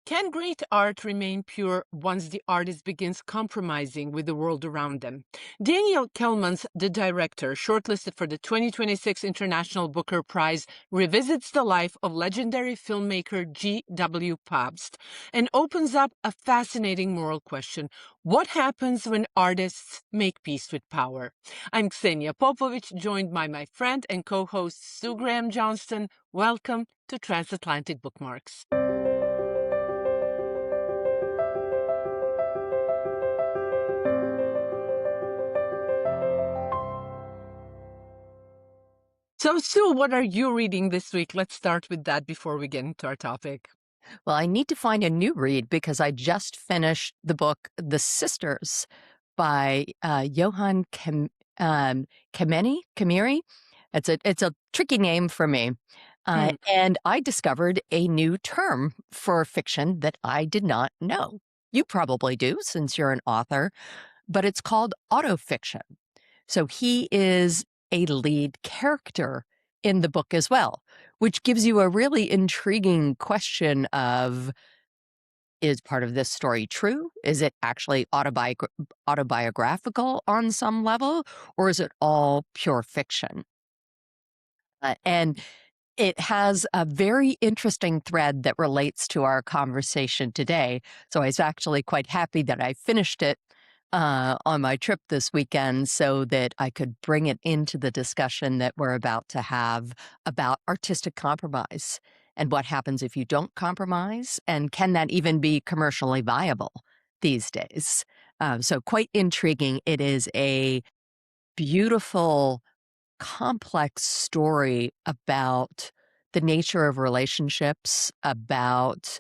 Can great art remain pure once the artist begins compromising with the world around them? Daniel Kehlmann's The Director, shortlisted for the 2026 International Booker Prize, revisits the life of legendary filmmaker G.W. Pabst and opens up a fascinating moral question. What happens when artists make peace with power? I'm Ksenija Popovic, joined by my friend and co-host Sue Graham Johnston. Welcome to Transatlantic Bookmarks. So, Sue, what are you reading this week? Let's start with that before we get into our topic. Well, I need to find a new read because I just finished the book The Sisters by Johann Kamiri. It's a tricky name for me. And I discovered a new term for fiction that I did not know. You probably do since you're an author, but it's called autofiction. So he is a lead character in the book as well, which gives you a really intriguing question of, is part of this story true? Is it actually autobiographical on some level, or is it all pure fiction? And it has a very interesting thread that relates to our conversation today. So I was actually quite happy that I finished it on my trip this weekend so that I could bring it into the discussion that we're about to have about artistic compromise and what happens if you don't compromise, and can that even be commercially viable these days? So quite intriguing. It is a beautiful, complex story about the nature of relationships, about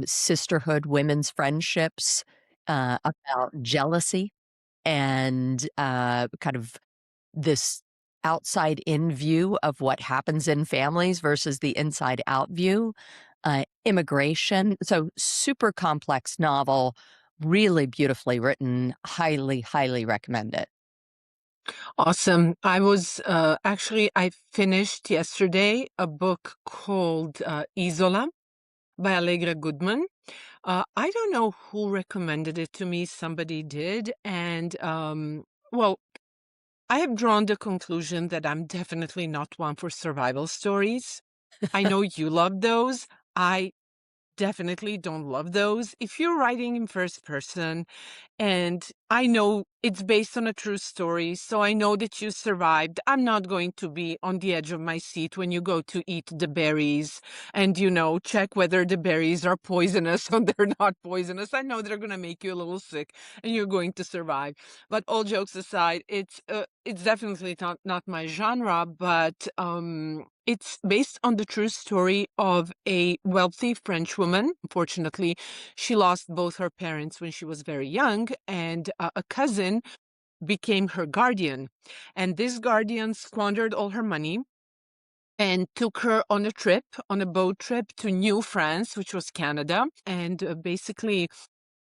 sisterhood, women's friendships, about jealousy, and kind of this outside in view of what happens in families versus the inside out view, immigration. So, super complex novel, really beautifully written. Highly, highly recommend it. Awesome. I finished yesterday a book called Isola by Allegra Goodman. I don't know who recommended it to me. Somebody did. And, well, I have drawn the conclusion that I'm definitely not one for survival stories. I know you love those. I definitely don't love those. If you're writing in first person, and I know it's based on a true story, so I know that you survived, I'm not going to be on the edge of my seat when you go to eat the berries and, check whether the berries are poisonous or they're not poisonous. I know they're going to make you a little sick and you're going to survive. But all jokes aside, it's definitely not my genre, but it's based on the true story of a wealthy French woman. Unfortunately, she lost both her parents when she was very young, and a cousin became her guardian. And this guardian squandered all her money and took her on a boat trip to New France, which was Canada. And basically,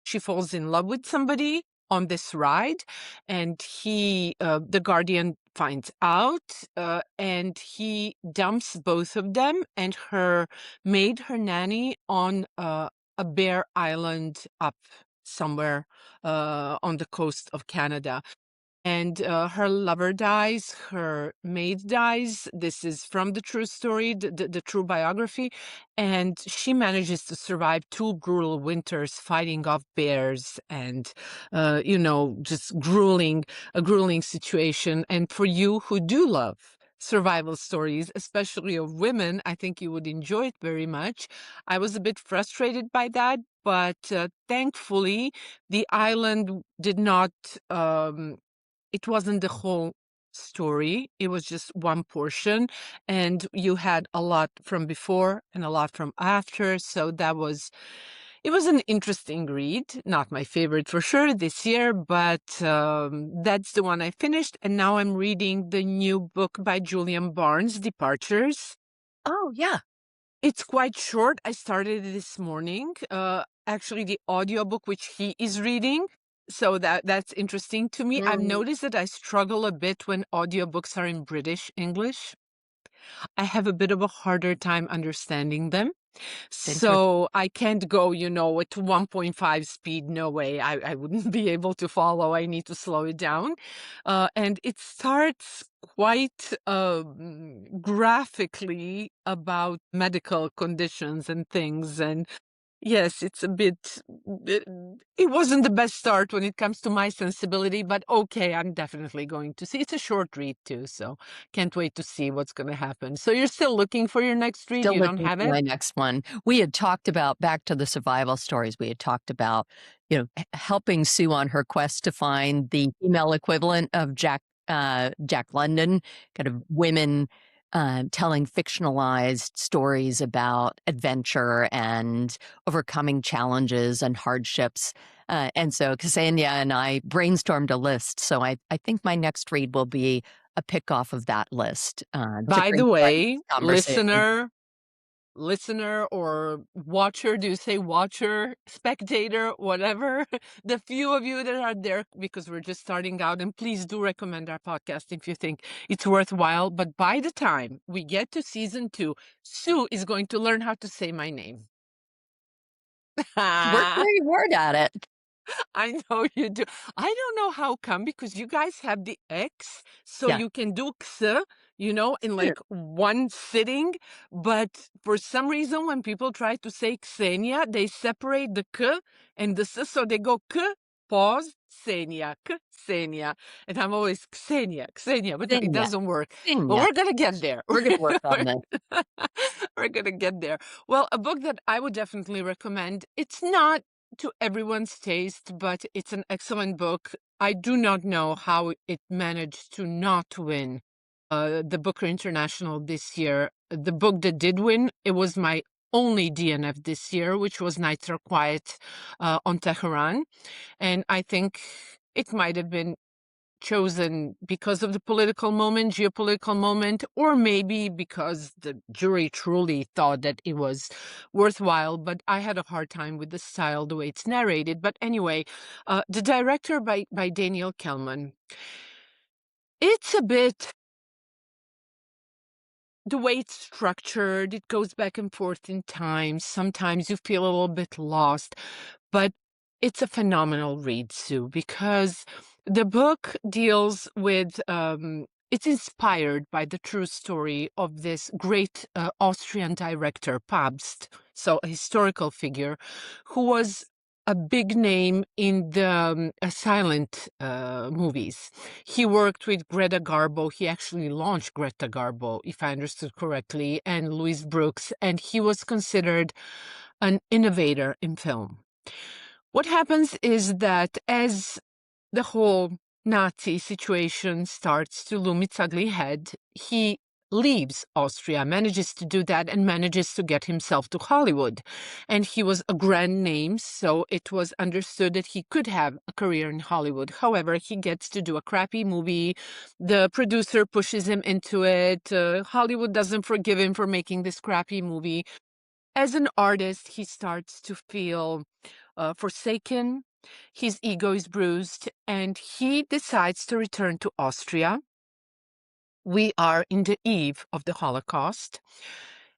she falls in love with somebody on this ride, and the guardian finds out, and he dumps both of them and her nanny on a bare island up somewhere on the coast of Canada. And her lover dies, her maid dies. This is from the true story, the true biography. And she manages to survive 2 brutal winters fighting off bears and, just a grueling situation. And for you who do love survival stories, especially of women, I think you would enjoy it very much. I was a bit frustrated by that, but thankfully, the island did not. It wasn't the whole story. It was just one portion, and you had a lot from before and a lot from after. So it was an interesting read. Not my favorite for sure this year, but that's the one I finished. And now I'm reading the new book by Julian Barnes, Departures. Oh, yeah. It's quite short. I started it this morning. Actually, the audiobook, which he is reading. So that's interesting to me. I've noticed that I struggle a bit when audiobooks are in British English. I have a bit of a harder time understanding them. Interesting. So I can't go, at 1.5 speed. No way. I wouldn't be able to follow. I need to slow it down. And it starts quite graphically about medical conditions and things. And yes, it's a bit, it, it wasn't the best start when it comes to my sensibility, but okay, I'm definitely going to see. It's a short read too, so can't wait to see what's going to happen. So you're still looking for your next read? Still You don't looking have for it? my next one. We had talked about, back to the survival stories, we had talked about, helping Sue on her quest to find the female equivalent of Jack London, kind of women telling fictionalized stories about adventure and overcoming challenges and hardships. And so Ksenija and I brainstormed a list. So I think my next read will be a pick off of that list to By bring the to our way, next conversation. listener or watcher, do you say watcher, spectator, whatever? The few of you that are there, because we're just starting out, and please do recommend our podcast if you think it's worthwhile. But by the time we get to season 2, Sue is going to learn how to say my name. Work very hard at it. I know you do. I don't know how come, because you guys have the X, so Yeah. you can do X, in like one sitting. But for some reason, when people try to say Ksenia, they separate the K and the S, so they go K, pause, Ksenia, Ksenia. And I'm always Ksenia, Ksenia, but no, it Ksenija. doesn't work. But Ksenija. we're going to get there. We're gonna work on this. We're going to get there. Well, a book that I would definitely recommend, it's not to everyone's taste, but it's an excellent book. I do not know how it managed to not win the Booker International this year. The book that did win, it was my only DNF this year, which was Nights Are Quiet on Tehran. And I think it might have been chosen because of the political moment, geopolitical moment, or maybe because the jury truly thought that it was worthwhile. But I had a hard time with the style, the way it's narrated. But anyway, the director by Daniel Kehlmann, it's a bit the way it's structured, it goes back and forth in time. Sometimes you feel a little bit lost, but it's a phenomenal read, Sue, because the book deals with, it's inspired by the true story of this great Austrian director, Pabst, so a historical figure, who was a big name in the silent movies. He worked with Greta Garbo. He actually launched Greta Garbo, if I understood correctly, and Louise Brooks, and he was considered an innovator in film. What happens is that as the whole Nazi situation starts to loom its ugly head, he leaves Austria, manages to do that, and manages to get himself to Hollywood. And he was a grand name, so it was understood that he could have a career in Hollywood. However, he gets to do a crappy movie. The producer pushes him into it. Hollywood doesn't forgive him for making this crappy movie. As an artist, he starts to feel forsaken. His ego is bruised, and he decides to return to Austria. We are in the eve of the Holocaust,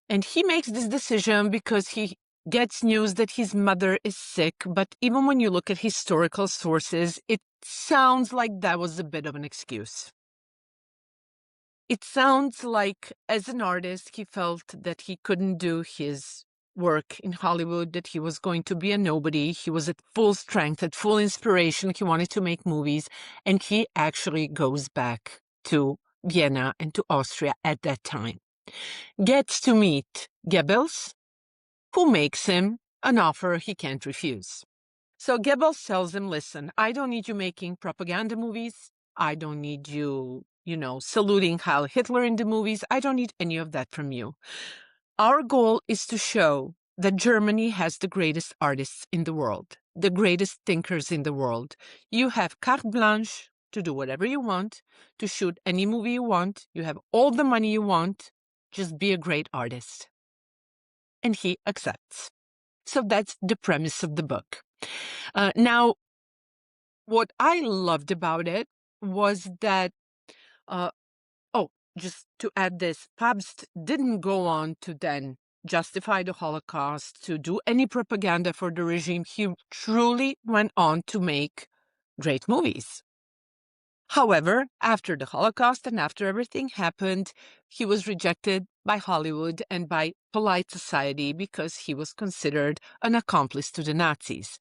and he makes this decision because he gets news that his mother is sick. But even when you look at historical sources, it sounds like that was a bit of an excuse. It sounds like, as an artist, he felt that he couldn't do his work in Hollywood, that he was going to be a nobody. He was at full strength, at full inspiration. He wanted to make movies. And he actually goes back to Vienna and to Austria at that time. Gets to meet Goebbels, who makes him an offer he can't refuse. So Goebbels tells him, listen, I don't need you making propaganda movies. I don't need you, saluting Heil Hitler in the movies. I don't need any of that from you. Our goal is to show that Germany has the greatest artists in the world, the greatest thinkers in the world. You have carte blanche to do whatever you want, to shoot any movie you want. You have all the money you want. Just be a great artist. And he accepts. So that's the premise of the book. Now, what I loved about it was that, just to add this, Pabst didn't go on to then justify the Holocaust, to do any propaganda for the regime. He truly went on to make great movies. However, after the Holocaust and after everything happened, he was rejected by Hollywood and by polite society because he was considered an accomplice to the Nazis.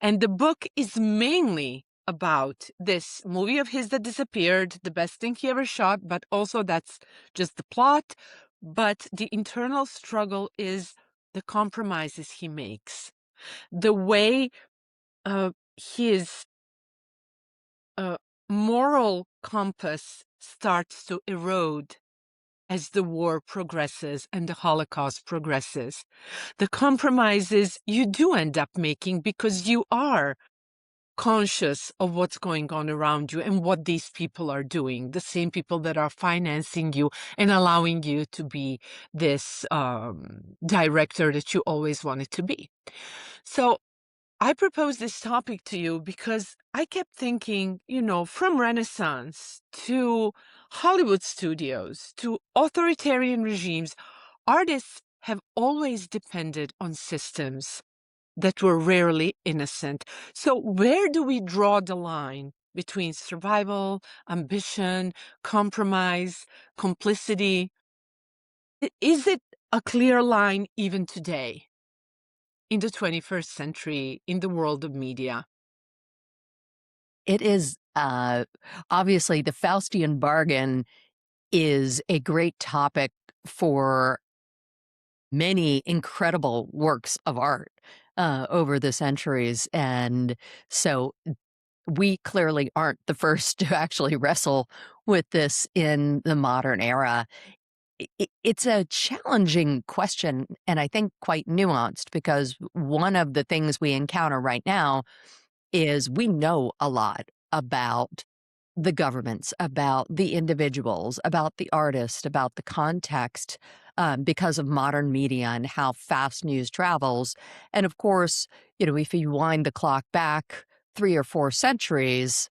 And the book is mainly about this movie of his that disappeared, the best thing he ever shot, but also that's just the plot. But the internal struggle is the compromises he makes, the way his moral compass starts to erode as the war progresses and the Holocaust progresses. The compromises you do end up making because you are conscious of what's going on around you and what these people are doing, the same people that are financing you and allowing you to be this director that you always wanted to be. So I propose this topic to you because I kept thinking, from Renaissance to Hollywood studios to authoritarian regimes, artists have always depended on systems that were rarely innocent. So where do we draw the line between survival, ambition, compromise, complicity? Is it a clear line even today in the 21st century in the world of media? It is obviously the Faustian bargain is a great topic for many incredible works of art over the centuries. And so we clearly aren't the first to actually wrestle with this in the modern era. It's a challenging question, and I think quite nuanced, because one of the things we encounter right now is we know a lot about the governments, about the individuals, about the artist, about the context, because of modern media and how fast news travels. And of course, if you wind the clock back 3 or 4 centuries,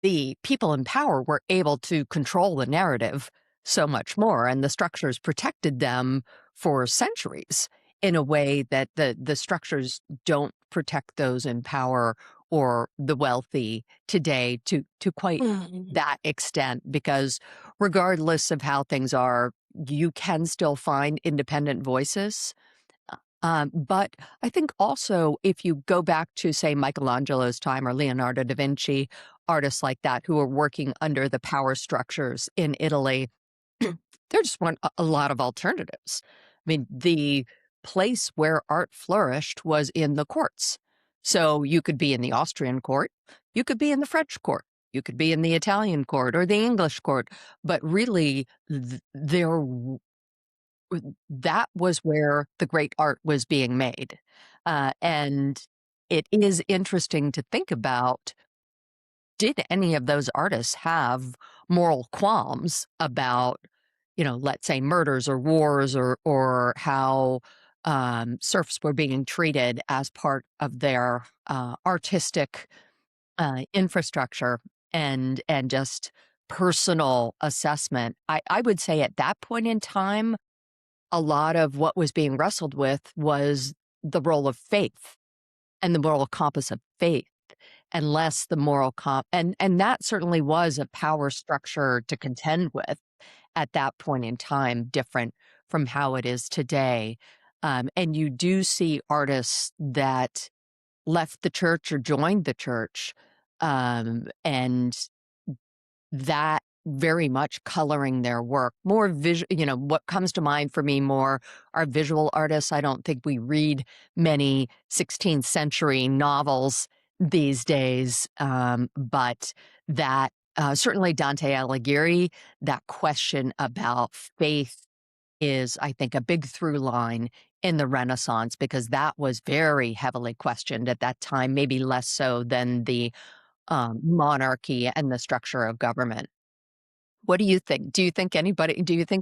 the people in power were able to control the narrative so much more, and the structures protected them for centuries in a way that the structures don't protect those in power or the wealthy today to quite Mhm. that extent, because regardless of how things are, you can still find independent voices. But I think also if you go back to, say, Michelangelo's time or Leonardo da Vinci, artists like that who were working under the power structures in Italy, there just weren't a lot of alternatives. I mean, the place where art flourished was in the courts. So you could be in the Austrian court, you could be in the French court, you could be in the Italian court or the English court, but really there that was where the great art was being made. And it is interesting to think about, did any of those artists have moral qualms about, let's say murders or wars or how serfs were being treated as part of their artistic infrastructure and just personal assessment? I would say at that point in time, a lot of what was being wrestled with was the role of faith and the moral compass of faith, and less the moral and that certainly was a power structure to contend with at that point in time, different from how it is today. And you do see artists that left the church or joined the church, and that very much coloring their work. More what comes to mind for me more are visual artists. I don't think we read many 16th century novels these days, but that certainly Dante Alighieri, that question about faith is, I think, a big through line in the Renaissance, because that was very heavily questioned at that time, maybe less so than the monarchy and the structure of government. What do you think? Do you think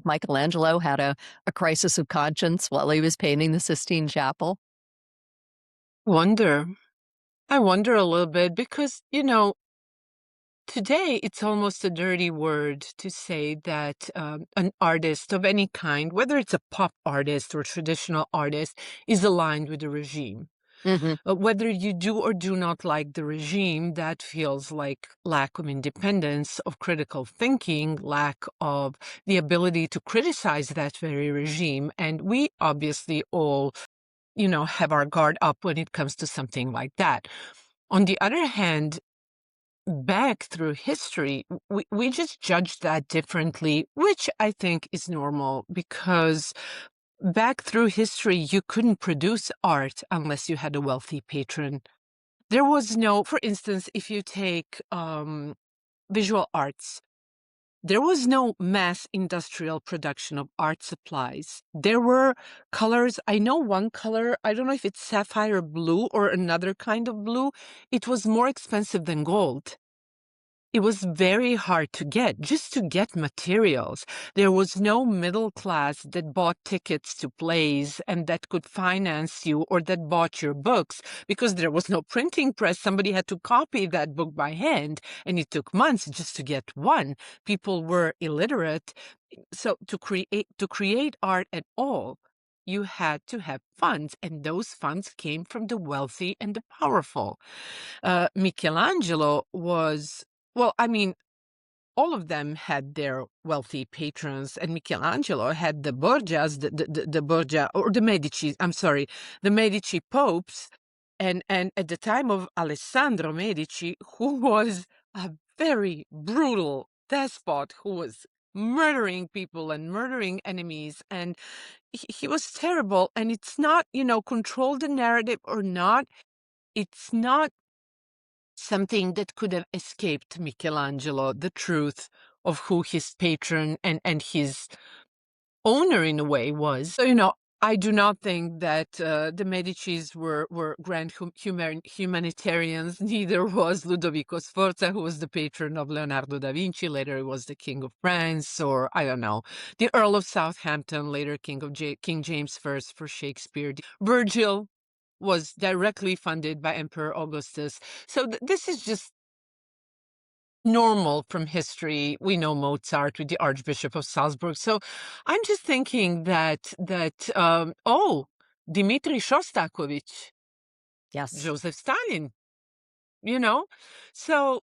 Michelangelo had a crisis of conscience while he was painting the Sistine Chapel? Wonder. I wonder a little bit because, today it's almost a dirty word to say that an artist of any kind, whether it's a pop artist or traditional artist, is aligned with the regime. Mhm. Whether you do or do not like the regime, that feels like lack of independence, of critical thinking, lack of the ability to criticize that very regime. And we obviously all, have our guard up when it comes to something like that. On the other hand, back through history, we just judge that differently, which I think is normal because back through history, you couldn't produce art unless you had a wealthy patron. There was no, for instance, if you take visual arts, there was no mass industrial production of art supplies. There were colors. I know one color, I don't know if it's sapphire blue or another kind of blue. It was more expensive than gold. It was very hard to get, just to get materials. There was no middle class that bought tickets to plays and that could finance you or that bought your books because there was no printing press. Somebody had to copy that book by hand, and it took months just to get one. People were illiterate. So to create art at all, you had to have funds, and those funds came from the wealthy and the powerful. Michelangelo was, well, I mean, all of them had their wealthy patrons, and Michelangelo had the Borgias, the Borgia, or the Medici, I'm sorry, the Medici popes, and at the time of Alessandro Medici, who was a very brutal despot who was murdering people and murdering enemies, and he was terrible. And it's not, control the narrative or not, it's not something that could have escaped Michelangelo, the truth of who his patron and his owner in a way was. So, I do not think that the Medicis were grand humanitarians. Neither was Ludovico Sforza, who was the patron of Leonardo da Vinci. Later, he was the King of France, or I don't know, the Earl of Southampton, later King James I for Shakespeare. Virgil was directly funded by Emperor Augustus. So this is just normal from history. We know Mozart with the Archbishop of Salzburg. So I'm just thinking that Dmitri Shostakovich, Yes. Joseph Stalin, you know? So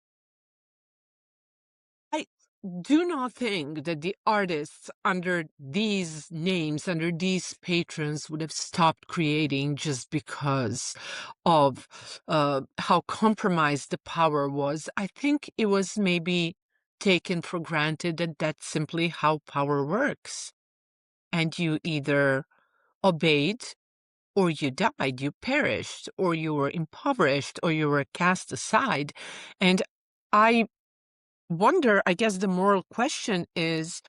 I do not think that the artists under these names, under these patrons, would have stopped creating just because of how compromised the power was. I think it was maybe taken for granted that that's simply how power works. And you either obeyed or you died, you perished, or you were impoverished, or you were cast aside. And I wonder, I guess the moral question is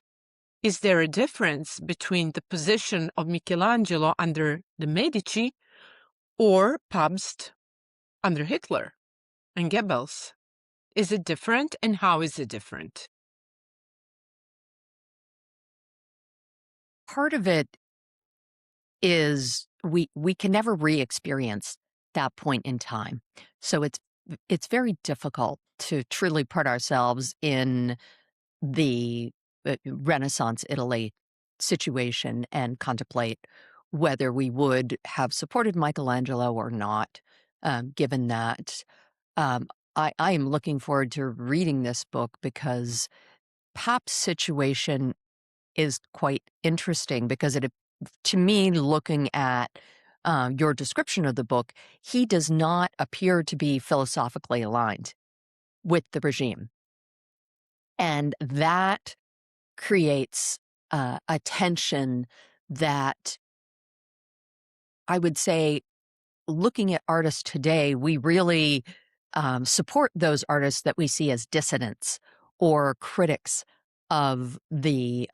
there a difference between the position of Michelangelo under the Medici or Pabst under Hitler and Goebbels? Is it different, and how is it different? Part of it is we can never re-experience that point in time. So it's very difficult to truly put ourselves in the Renaissance Italy situation and contemplate whether we would have supported Michelangelo or not, given that I am looking forward to reading this book because Pop's situation is quite interesting because to me, looking at your description of the book, he does not appear to be philosophically aligned with the regime. And that creates a tension that I would say, looking at artists today, we really support those artists that we see as dissidents or critics of the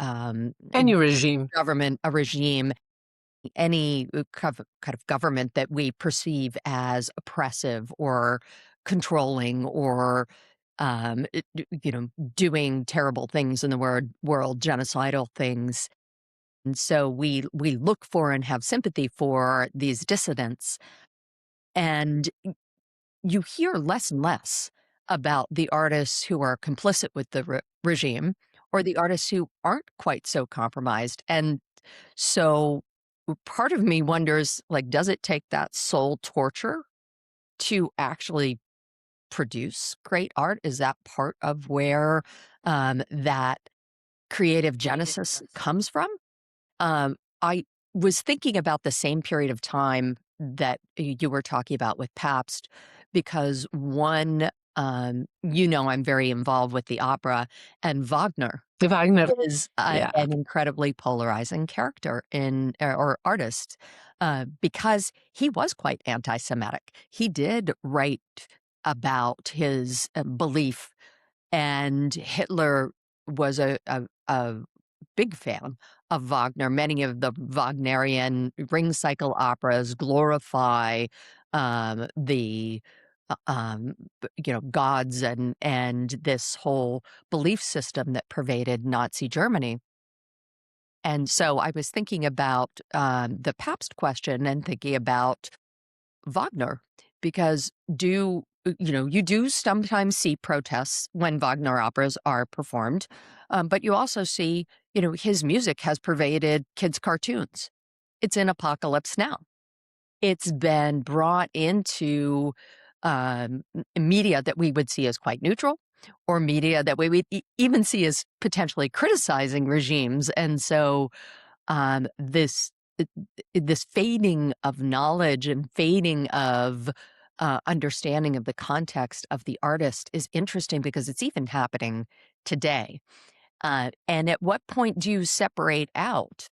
Any regime. government, a regime, any kind of government that we perceive as oppressive or controlling or doing terrible things in the world, genocidal things. And so we look for and have sympathy for these dissidents, and you hear less and less about the artists who are complicit with the regime or the artists who aren't quite so compromised. And so part of me wonders, like, does it take that soul torture to actually produce great art? Is that part of where that creative genesis comes from? I was thinking about the same period of time that you were talking about with Pabst, because I'm very involved with the opera, and Wagner Wagner. is Yeah. an incredibly polarizing character or artist, because he was quite anti-Semitic. He did write about his belief, and Hitler was a big fan of Wagner. Many of the Wagnerian ring cycle operas glorify the gods and this whole belief system that pervaded Nazi Germany. And so I was thinking about the Pabst question and thinking about Wagner, because you do sometimes see protests when Wagner operas are performed, but you also see, his music has pervaded kids' cartoons. It's in Apocalypse Now. It's been brought into media that we would see as quite neutral, or media that we would even see as potentially criticizing regimes. And so this this fading of knowledge and fading of understanding of the context of the artist is interesting, because it's even happening today. And at what point do you separate out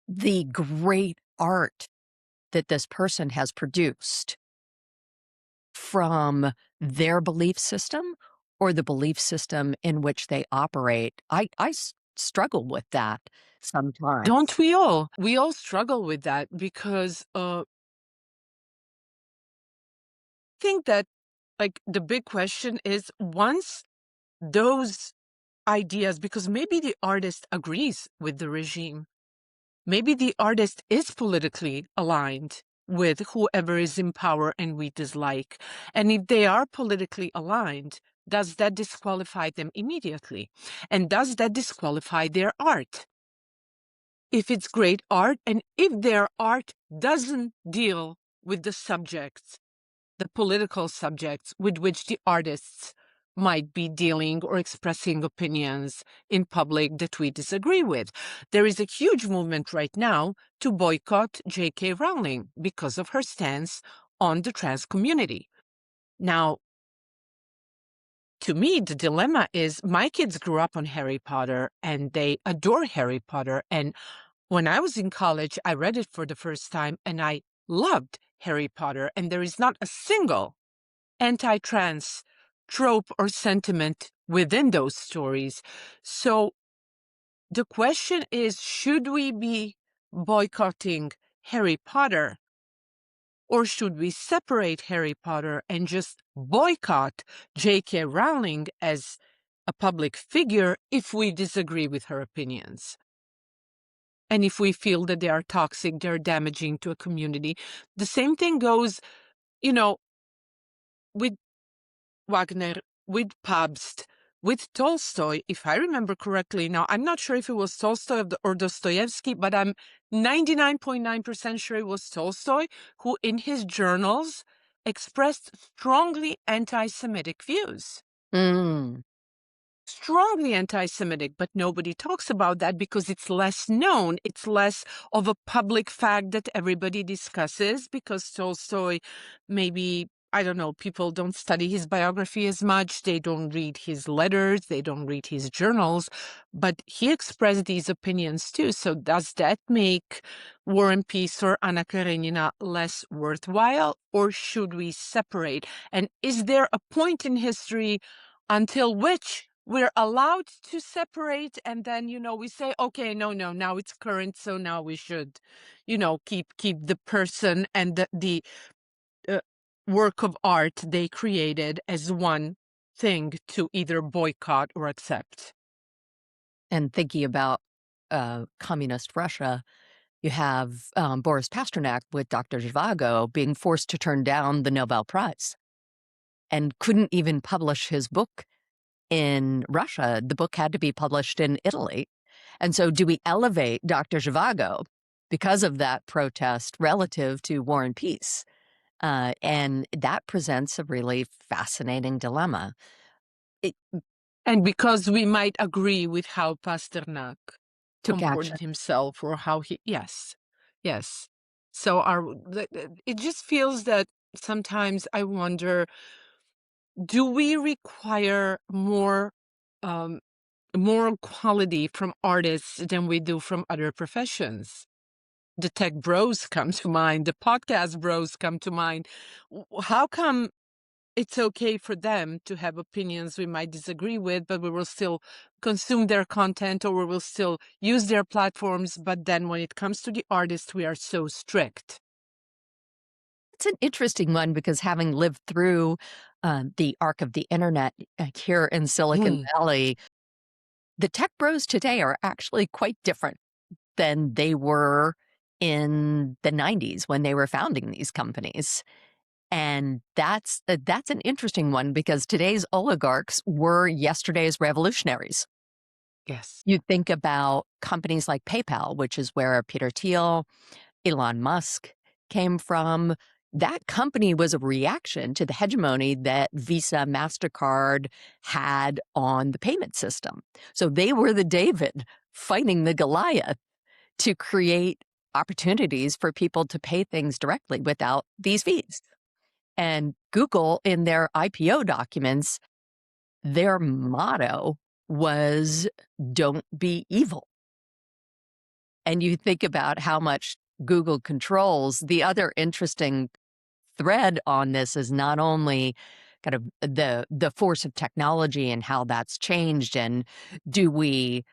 the great art that this person has produced from their belief system or the belief system in which they operate? I struggle with that sometimes. Don't we all? We all struggle with that because think that like the big question is once those ideas, because maybe the artist agrees with the regime, maybe the artist is politically aligned with whoever is in power and we dislike. And if they are politically aligned, does that disqualify them immediately? And does that disqualify their art? If it's great art, and if their art doesn't deal with the subjects, the political subjects with which the artists might be dealing or expressing opinions in public that we disagree with. There is a huge movement right now to boycott J.K. Rowling because of her stance on the trans community. Now, to me, the dilemma is my kids grew up on Harry Potter and they adore Harry Potter. And when I was in college, I read it for the first time and I loved Harry Potter. And there is not a single anti-trans trope or sentiment within those stories. So the question is, should we be boycotting Harry Potter, or should we separate Harry Potter and just boycott J.K. Rowling as a public figure if we disagree with her opinions? And if we feel that they are toxic, they're damaging to a community. The same thing goes, with Wagner, with Pabst, with Tolstoy, if I remember correctly. Now, I'm not sure if it was Tolstoy or Dostoevsky, but I'm 99.9% sure it was Tolstoy who, in his journals, expressed strongly anti-Semitic views. Mm. Strongly anti-Semitic, but nobody talks about that because it's less known. It's less of a public fact that everybody discusses, because Tolstoy, maybe, I don't know, people don't study his biography as much. They don't read his letters. They don't read his journals, but he expressed these opinions too. So does that make War and Peace or Anna Karenina less worthwhile, or should we separate? And is there a point in history until which we're allowed to separate, and then we say, okay, no, now it's current, so now we should keep the person and the work of art they created as one thing to either boycott or accept? And thinking about communist Russia, you have Boris Pasternak with Dr. Zhivago being forced to turn down the Nobel Prize and couldn't even publish his book in Russia. The book had to be published in Italy. And so, do we elevate Dr. Zhivago because of that protest relative to War and Peace? And that presents a really fascinating dilemma. It And because we might agree with how Pasternak took action. comported himself or how he, yes, yes. So it just feels that sometimes I wonder, do we require more um, moral quality from artists than we do from other professions? The tech bros come to mind, the podcast bros come to mind. How come it's okay for them to have opinions we might disagree with, but we will still consume their content, or we will still use their platforms? But then when it comes to the artist, we are so strict. It's an interesting one because having lived through the arc of the internet here in Silicon Hmm. Valley, the tech bros today are actually quite different than they were in the 90s when they were founding these companies. And that's an interesting one because today's oligarchs were yesterday's revolutionaries. Yes. You think about companies like PayPal, which is where Peter Thiel, Elon Musk came from. That company was a reaction to the hegemony that Visa, MasterCard had on the payment system. So they were the David fighting the Goliath to create opportunities for people to pay things directly without these fees. And Google, in their IPO documents, their motto was "Don't be evil." And you think about how much Google controls. The other interesting thread on this is not only kind of the force of technology and how that's changed, and do we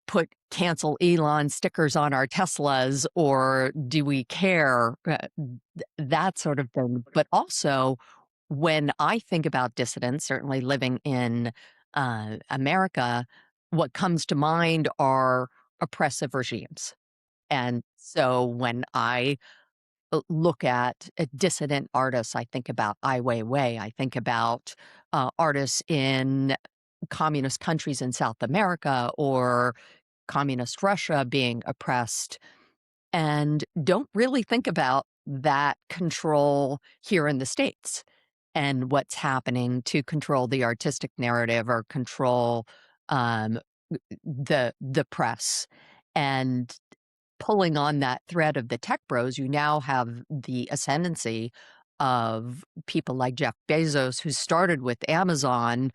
put cancel Elon stickers on our Teslas, or do we care? That sort of thing. But also, when I think about dissidents, certainly living in America, what comes to mind are oppressive regimes. And so when I look at dissident artists, I think about Ai Weiwei. I think about artists in communist countries in South America or communist Russia being oppressed, and don't really think about that control here in the States and what's happening to control the artistic narrative or control um, the press. And pulling on that thread of the tech bros, you now have the ascendancy of people like Jeff Bezos, who started with Amazon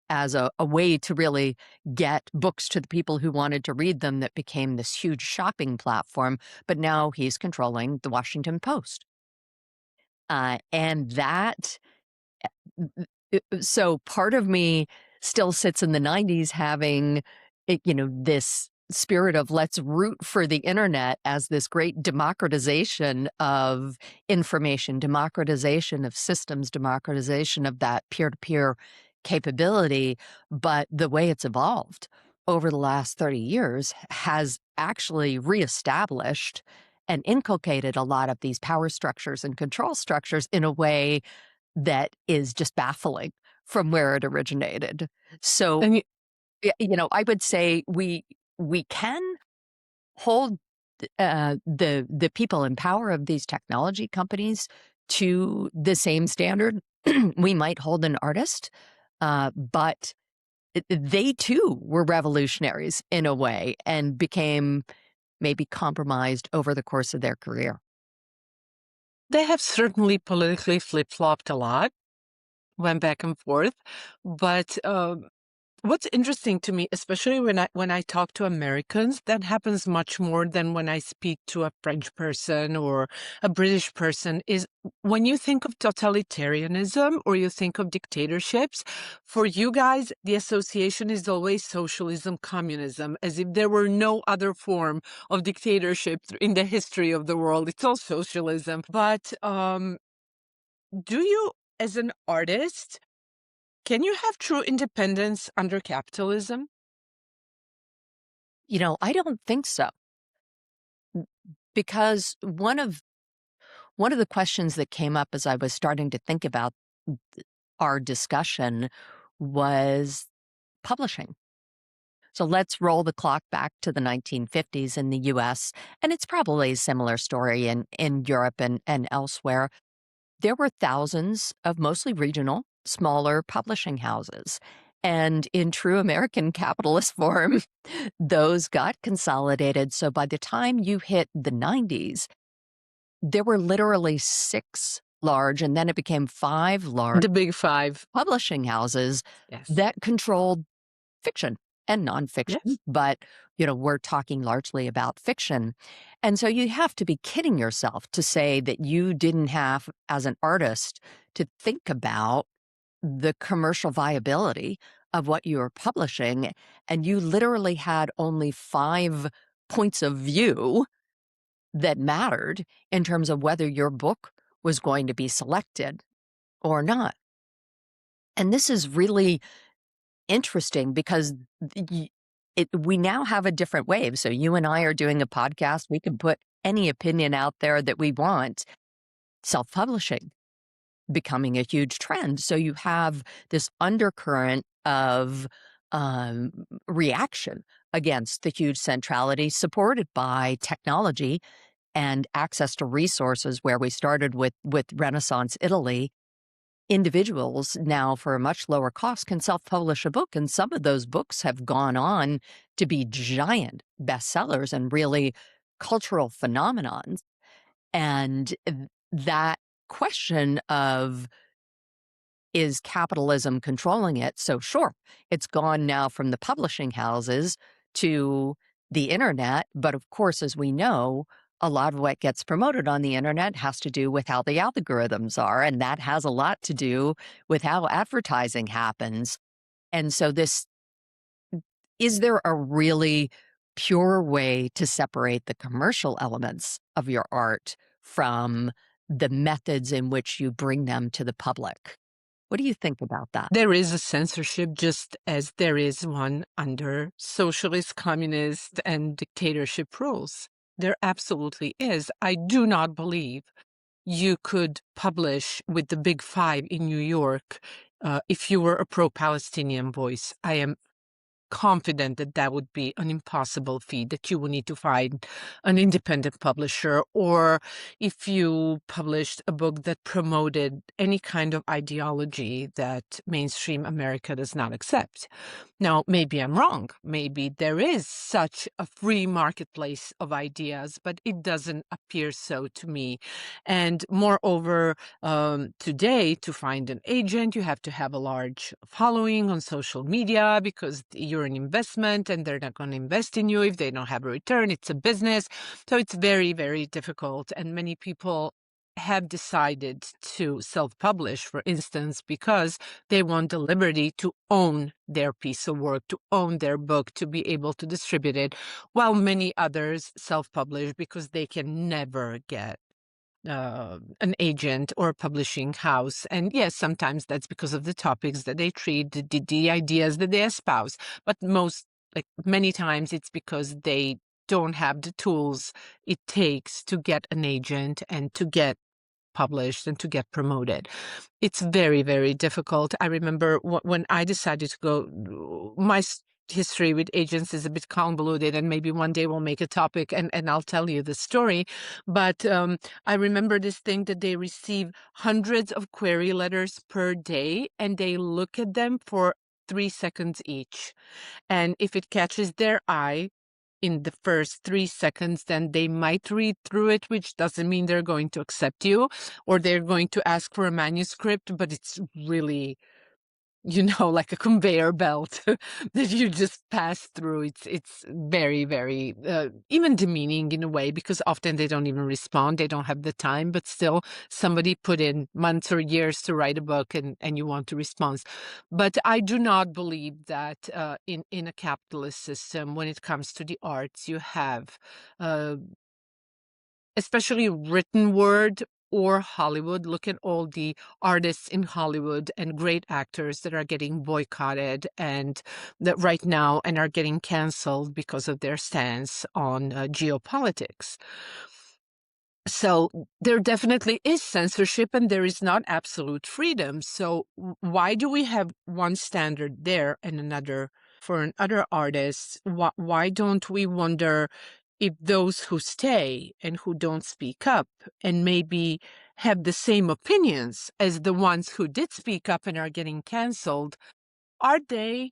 as a way to really get books to the people who wanted to read them, that became this huge shopping platform. But now he's controlling the Washington Post. And that so part of me still sits in the 90s having this spirit of let's root for the internet as this great democratization of information, democratization of systems, democratization of that peer-to-peer capability. But the way it's evolved over the last 30 years has actually reestablished and inculcated a lot of these power structures and control structures in a way that is just baffling from where it originated. So, And I would say we can hold the people in power of these technology companies to the same standard we might hold an artist, but they too were revolutionaries in a way and became maybe compromised over the course of their career. they have certainly politically flip-flopped a lot, went back and forth. But what's interesting to me, especially when I talk to Americans, that happens much more than when I speak to a French person or a British person, is when you think of totalitarianism or you think of dictatorships, for you guys, the association is always socialism, communism, as if there were no other form of dictatorship in the history of the world. It's all socialism. But do you, as an artist, can you have true independence under capitalism? I don't think so, because one of the questions that came up as I was starting to think about our discussion was publishing. So let's roll the clock back to the 1950s in the US, and it's probably a similar story in Europe and elsewhere. There were thousands of mostly regional, smaller publishing houses. And in true American capitalist form, those got consolidated. So by the time you hit the 90s, there were literally 6 large, and then it became 5 large The big five. publishing houses Yes. that controlled fiction and nonfiction, Yes. but we're talking largely about fiction. And so you have to be kidding yourself to say that you didn't have, as an artist, to think about the commercial viability of what you were publishing. And you literally had only 5 points of view that mattered in terms of whether your book was going to be selected or not. And this is really interesting because we now have a different wave. So you and I are doing a podcast. We can put any opinion out there that we want. Self-publishing becoming a huge trend. So you have this undercurrent of um, reaction against the huge centrality supported by technology and access to resources, where we started with Renaissance Italy. Individuals now, for a much lower cost, can self-publish a book, and some of those books have gone on to be giant bestsellers and really cultural phenomenons. And that question of, is capitalism controlling it? So sure, it's gone now from the publishing houses to the internet. But of course, as we know, a lot of what gets promoted on the internet has to do with how the algorithms are. And that has a lot to do with how advertising happens. And so is there a really pure way to separate the commercial elements of your art from the methods in which you bring them to the public? What do you think about that? There is a censorship, just as there is one under socialist, communist, and dictatorship rules. There absolutely is. I do not believe you could publish with the big five in New York if you were a pro-Palestinian voice. I am confident that that would be an impossible feat, that you would need to find an independent publisher, or if you published a book that promoted any kind of ideology that mainstream America does not accept. Now, maybe I'm wrong. Maybe there is such a free marketplace of ideas, but it doesn't appear so to me. And moreover, today, to find an agent, you have to have a large following on social media, because you're an investment and they're not going to invest in you if they don't have a return. It's a business. So it's very, very difficult. And many people have decided to self-publish, for instance, because they want the liberty to own their piece of work, to own their book, to be able to distribute it, while many others self-publish because they can never get an agent or a publishing house. And yes, sometimes that's because of the topics that they treat, the ideas that they espouse. But many times it's because they don't have the tools it takes to get an agent and to get published and to get promoted. It's very, very difficult. I remember when I decided to go, my history with agents is a bit convoluted, and maybe one day we'll make a topic and I'll tell you the story. But I remember this thing that they receive hundreds of query letters per day, and they look at them for 3 seconds each. And if it catches their eye in the first 3 seconds, then they might read through it, which doesn't mean they're going to accept you, or they're going to ask for a manuscript, but it's really, like a conveyor belt that you just pass through. It's very, very even demeaning in a way, because often they don't even respond. They don't have the time, but still somebody put in months or years to write a book, and you want a response. But I do not believe that in a capitalist system, when it comes to the arts, you have uh, especially written word or Hollywood. Look at all the artists in Hollywood and great actors that are getting boycotted and that right now and are getting canceled because of their stance on geopolitics. So there definitely is censorship and there is not absolute freedom. So why do we have one standard there and another for another artists? Why don't we wonder if those who stay and who don't speak up and maybe have the same opinions as the ones who did speak up and are getting canceled, are they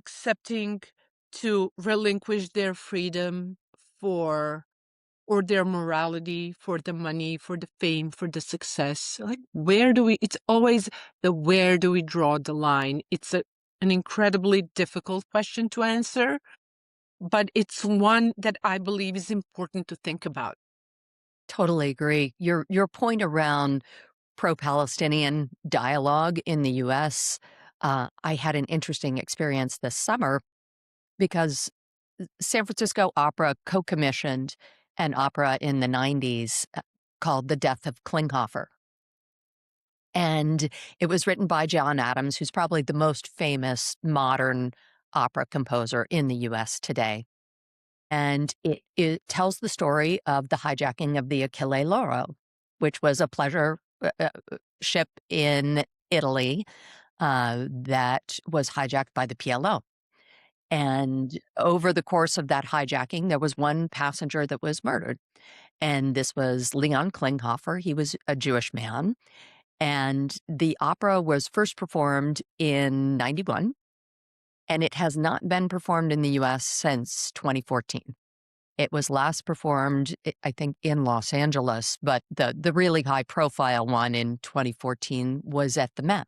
accepting to relinquish their freedom for or their morality for the money, for the fame, for the success? Like, it's always where do we draw the line? It's an incredibly difficult question to answer, but it's one that I believe is important to think about. Totally agree. Your point around pro-Palestinian dialogue in the US, I had an interesting experience this summer because San Francisco Opera co-commissioned an opera in the 90s called The Death of Klinghoffer. And it was written by John Adams, who's probably the most famous modern opera composer in the US today. And it tells the story of the hijacking of the Achille Lauro, which was a pleasure ship in Italy that was hijacked by the PLO. And over the course of that hijacking, there was one passenger that was murdered. And this was Leon Klinghoffer. He was a Jewish man. And the opera was first performed in 91, and it has not been performed in the US since 2014. It was last performed, I think, in Los Angeles, but the really high-profile one in 2014 was at the Met.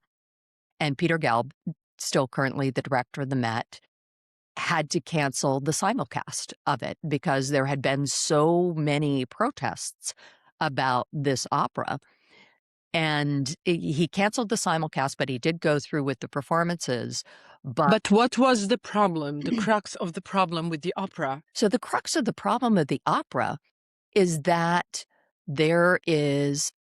And Peter Gelb, still currently the director of the Met, had to cancel the simulcast of it because there had been so many protests about this opera. And he canceled the simulcast, but he did go through with the performances. But what was the problem, the crux of the problem with the opera? So the crux of the problem of the opera is that there is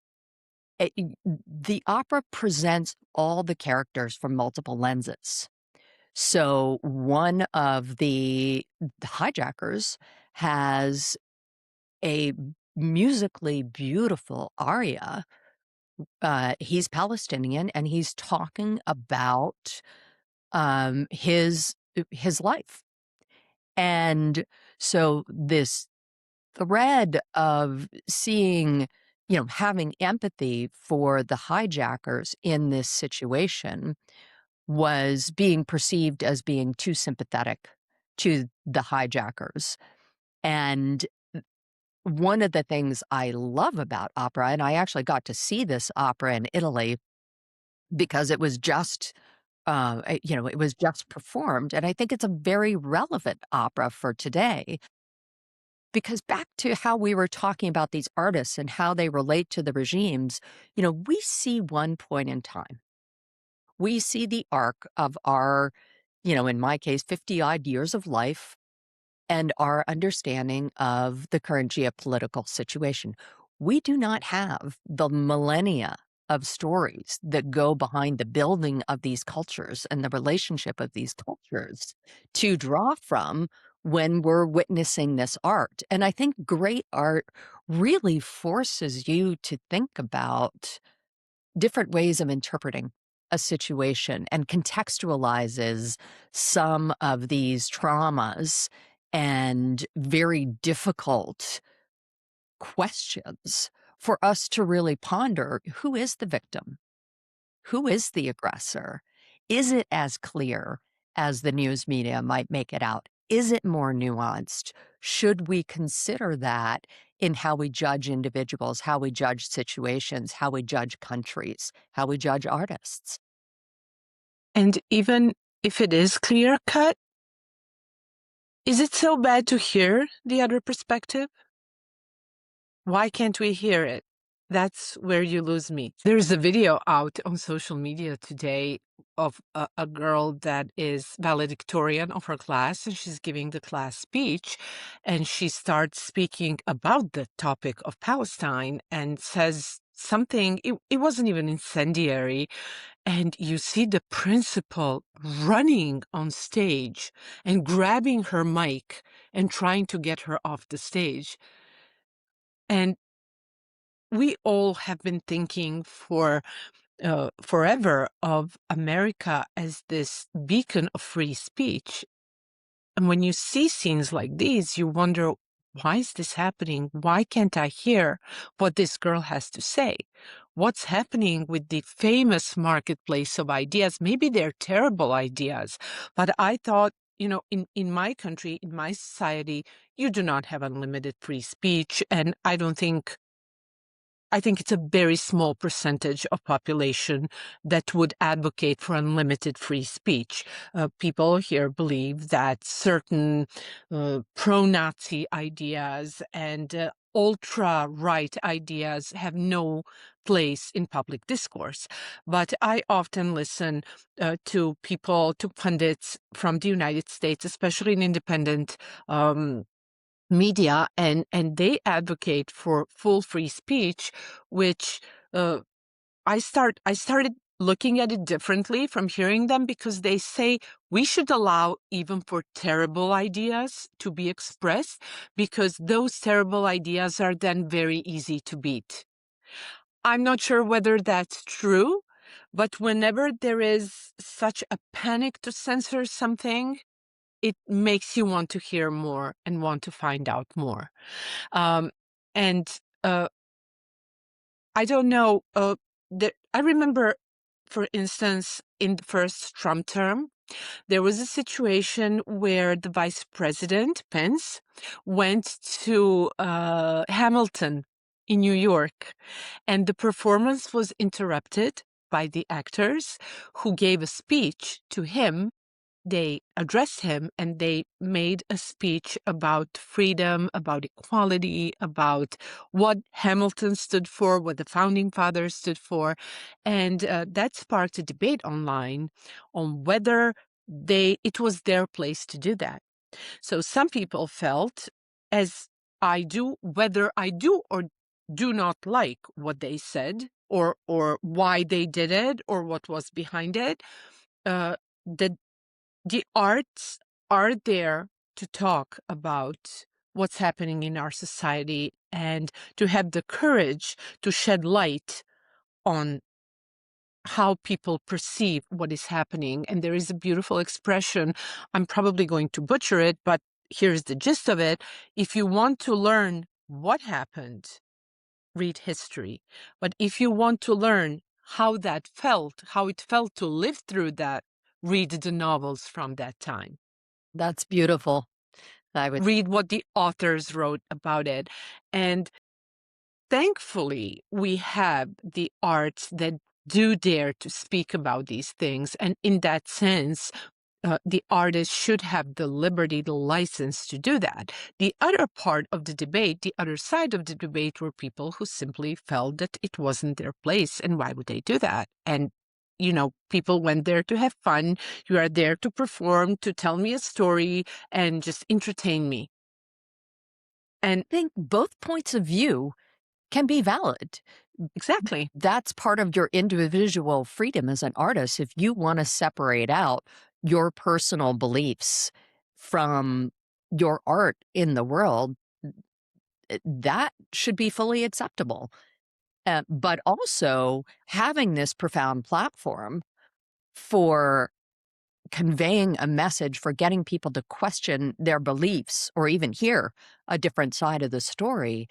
the opera presents all the characters from multiple lenses. So one of the hijackers has a musically beautiful aria. He's Palestinian, and he's talking about his life. And so this thread of seeing, having empathy for the hijackers in this situation was being perceived as being too sympathetic to the hijackers. And one of the things I love about opera, and I actually got to see this opera in Italy because it was just it was just performed. And I think it's a very relevant opera for today because back to how we were talking about these artists and how they relate to the regimes, we see one point in time. We see the arc of our, in my case, 50 odd years of life and our understanding of the current geopolitical situation. We do not have the millennia of stories that go behind the building of these cultures and the relationship of these cultures to draw from when we're witnessing this art. And I think great art really forces you to think about different ways of interpreting a situation and contextualizes some of these traumas and very difficult questions for us to really ponder. Who is the victim? Who is the aggressor? Is it as clear as the news media might make it out? Is it more nuanced? Should we consider that in how we judge individuals, how we judge situations, how we judge countries, how we judge artists? And even if it is clear cut, is it so bad to hear the other perspective? Why can't we hear it? That's where you lose me. There's a video out on social media today of a girl that is valedictorian of her class, and she's giving the class speech, and she starts speaking about the topic of Palestine and says something, it wasn't even incendiary, and you see the principal running on stage and grabbing her mic and trying to get her off the stage. And we all have been thinking for forever of America as this beacon of free speech. And when you see scenes like these, you wonder, why is this happening? Why can't I hear what this girl has to say? What's happening with the famous marketplace of ideas? Maybe they're terrible ideas, but I thought, in my country, in my society, you do not have unlimited free speech. And I think it's a very small percentage of population that would advocate for unlimited free speech. People here believe that certain pro-Nazi ideas and ultra-right ideas have no place in public discourse. But I often listen to people, to pundits from the United States, especially in independent media, and they advocate for full free speech, which uh, I started looking at it differently from hearing them, because they say we should allow even for terrible ideas to be expressed, because those terrible ideas are then very easy to beat. I'm not sure whether that's true, but whenever there is such a panic to censor something, it makes you want to hear more and want to find out more. Um, and I don't know. I remember, for instance, in the first Trump term, there was a situation where the vice president, Pence, went to Hamilton in New York, and the performance was interrupted by the actors who gave a speech to him. They addressed him and they made a speech about freedom, about equality, about what Hamilton stood for, what the founding fathers stood for. And that sparked a debate online on whether it was their place to do that. So some people felt, as I do, whether I do or do not like what they said, or why they did it, or what was behind it, that the arts are there to talk about what's happening in our society and to have the courage to shed light on how people perceive what is happening. And there is a beautiful expression. I'm probably going to butcher it, but here's the gist of it. If you want to learn what happened, read history. But if you want to learn how it felt to live through that, read the novels from that time. That's beautiful. I would Read what the authors wrote about it. And thankfully, we have the arts that do dare to speak about these things. And in that sense, the artist should have the liberty, the license to do that. The other part of the debate, the other side of the debate, were people who simply felt that it wasn't their place, and why would they do that? And people went there to have fun. You are there to perform, to tell me a story, and just entertain me. And think both points of view can be valid. exactly. That's part of your individual freedom as an artist. If you want to separate out your personal beliefs from your art in the world, that should be fully acceptable. But also having this profound platform for conveying a message, for getting people to question their beliefs or even hear a different side of the story,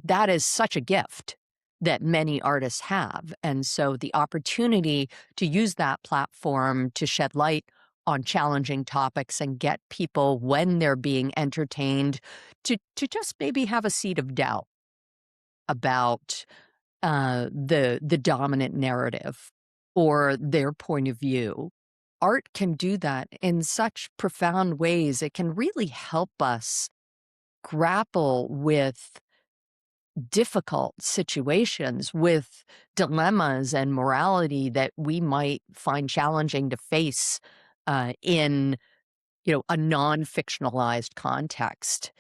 that is such a gift that many artists have. And so the opportunity to use that platform to shed light on challenging topics and get people, when they're being entertained, to just maybe have a seed of doubt about the dominant narrative or their point of view. Art can do that in such profound ways. It can really help us grapple with difficult situations, with dilemmas and morality that we might find challenging to face in a non-fictionalized context.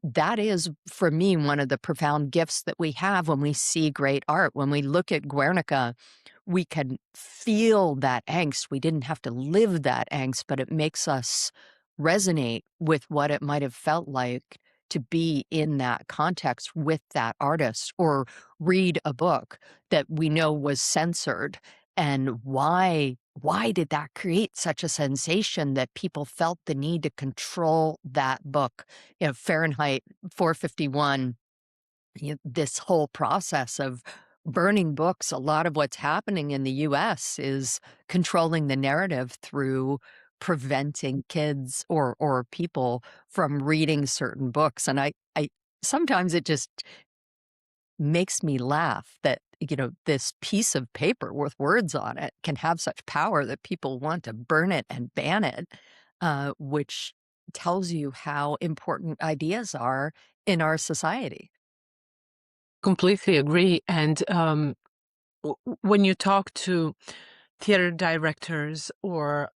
That is, for me, one of the profound gifts that we have when we see great art. When we look at Guernica, we can feel that angst. We didn't have to live that angst, but it makes us resonate with what it might have felt like to be in that context with that artist or read a book that we know was censored, and why did that create such a sensation that people felt the need to control that book? Fahrenheit 451, this whole process of burning books, a lot of what's happening in the US is controlling the narrative through preventing kids or people from reading certain books. And I sometimes it just makes me laugh that, this piece of paper with words on it can have such power that people want to burn it and ban it, which tells you how important ideas are in our society. Completely agree. And when you talk to theater directors or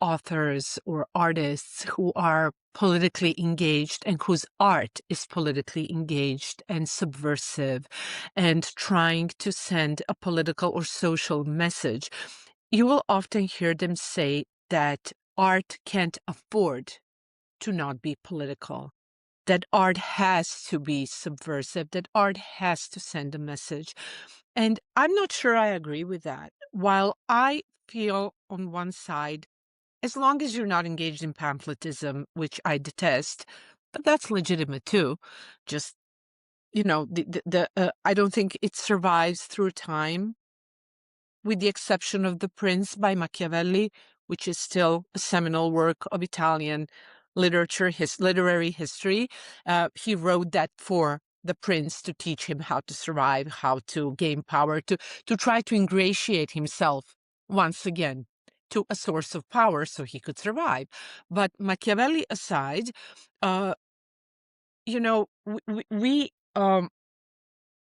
authors or artists who are politically engaged and whose art is politically engaged and subversive and trying to send a political or social message, you will often hear them say that art can't afford to not be political, that art has to be subversive, that art has to send a message. And I'm not sure I agree with that. While I feel on one side, as long as you're not engaged in pamphletism, which I detest, but that's legitimate too. Just, I don't think it survives through time, with the exception of The Prince by Machiavelli, which is still a seminal work of Italian literature, his literary history. He wrote that for the prince to teach him how to survive, how to gain power, to try to ingratiate himself once again to a source of power so he could survive. But Machiavelli aside, uh,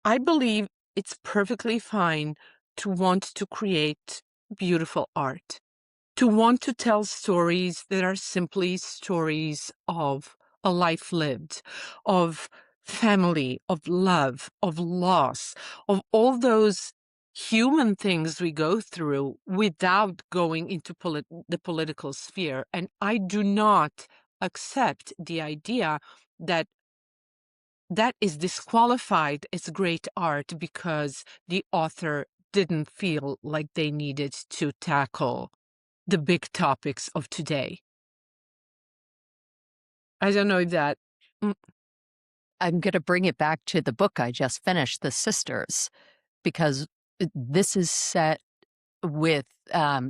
I believe it's perfectly fine to want to create beautiful art, to want to tell stories that are simply stories of a life lived, of family, of love, of loss, of all those human things we go through without going into the political sphere. And I do not accept the idea that that is disqualified as great art because the author didn't feel like they needed to tackle the big topics of today. I don't know if that. Mm, I'm going to bring it back to the book I just finished, The Sisters, because this is set with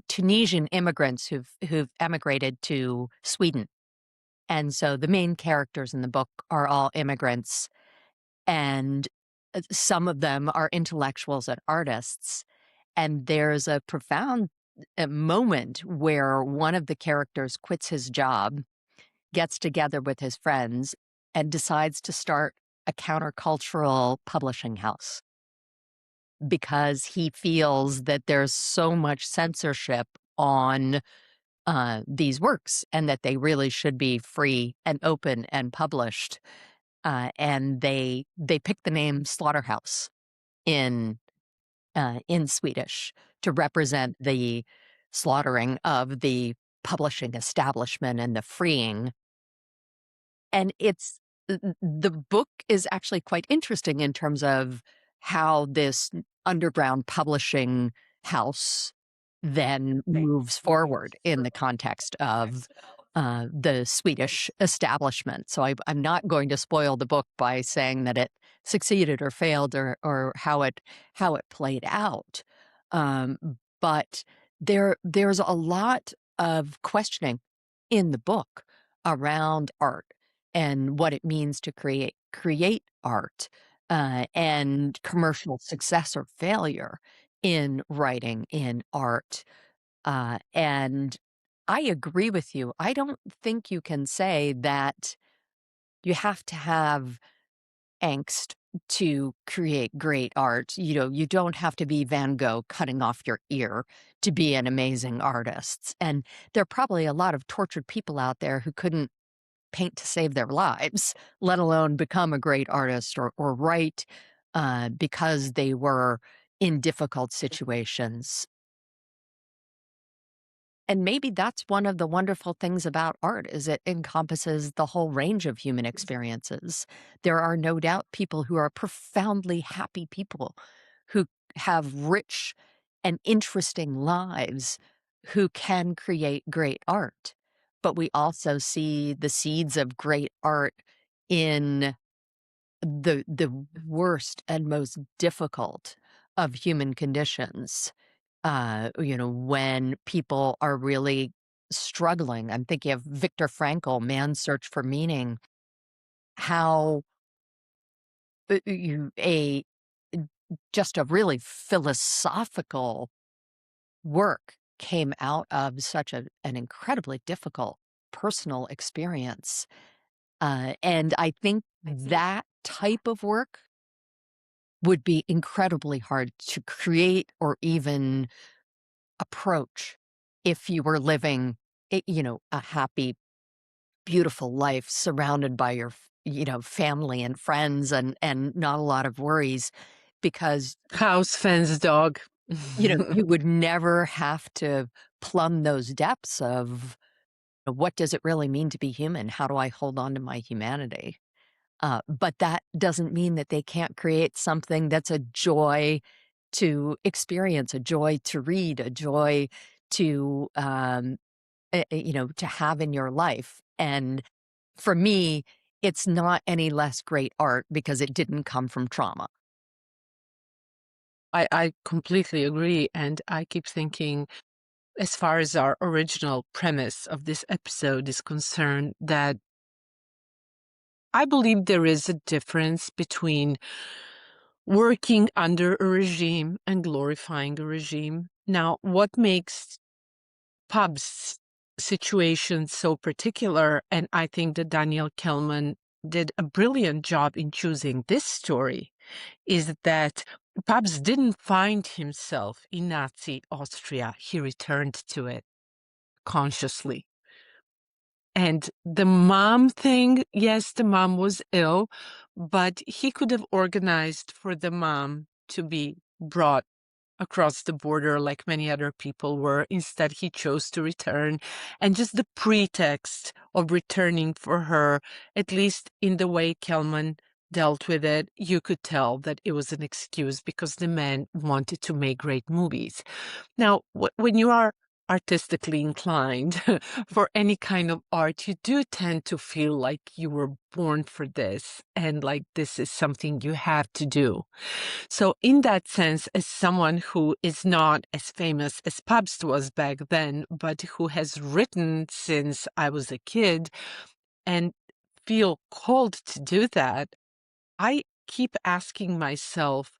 Tunisian immigrants who've emigrated to Sweden. And so the main characters in the book are all immigrants, and some of them are intellectuals and artists. And there's a profound moment where one of the characters quits his job, gets together with his friends, and decides to start a countercultural publishing house because he feels that there's so much censorship on these works and that they really should be free and open and published. And they pick the name Slaughterhouse in Swedish to represent the slaughtering of the publishing establishment and the freeing. And the book is actually quite interesting in terms of how this underground publishing house then moves forward in the context of the Swedish establishment. So I'm not going to spoil the book by saying that it succeeded or failed or how it played out. Um, but there's a lot of questioning in the book around art and what it means to create art, and commercial success or failure in writing, in art. And I agree with you. I don't think you can say that you have to have angst to create great art. You don't have to be Van Gogh cutting off your ear to be an amazing artist. And there are probably a lot of tortured people out there who couldn't paint to save their lives, let alone become a great artist or write because they were in difficult situations. And maybe that's one of the wonderful things about art is it encompasses the whole range of human experiences. There are no doubt people who are profoundly happy people who have rich and interesting lives who can create great art. But we also see the seeds of great art in the worst and most difficult of human conditions, when people are really struggling. I'm thinking of Viktor Frankl, Man's Search for Meaning, how you a just a really philosophical work came out of such an incredibly difficult personal experience. And I think that type of work would be incredibly hard to create or even approach if you were living, a happy, beautiful life surrounded by your, family and friends and not a lot of worries because, House, fence, dog. you would never have to plumb those depths of what does it really mean to be human? How do I hold on to my humanity? But that doesn't mean that they can't create something that's a joy to experience, a joy to read, a joy to, to have in your life. And for me, it's not any less great art because it didn't come from trauma. I completely agree. And I keep thinking, as far as our original premise of this episode is concerned, that I believe there is a difference between working under a regime and glorifying a regime. Now, what makes Pabst's situation so particular, and I think that Daniel Kehlmann did a brilliant job in choosing this story, is that Pabst didn't find himself in Nazi Austria. He returned to it consciously. And the mom thing, yes, the mom was ill, but he could have organized for the mom to be brought across the border like many other people were. Instead, he chose to return. And just the pretext of returning for her, at least in the way Kelman dealt with it, you could tell that it was an excuse because the man wanted to make great movies. Now, when you are artistically inclined for any kind of art, you do tend to feel like you were born for this and like this is something you have to do. So in that sense, as someone who is not as famous as Pabst was back then, but who has written since I was a kid and feel called to do that, I keep asking myself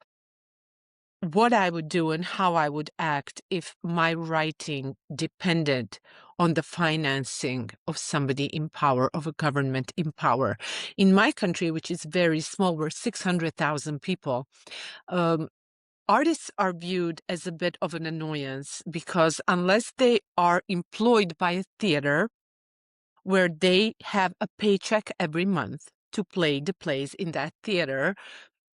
what I would do and how I would act if my writing depended on the financing of somebody in power, of a government in power. In my country, which is very small, we're 600,000 people. Um, Artists are viewed as a bit of an annoyance because unless they are employed by a theater where they have a paycheck every month to play the plays in that theater,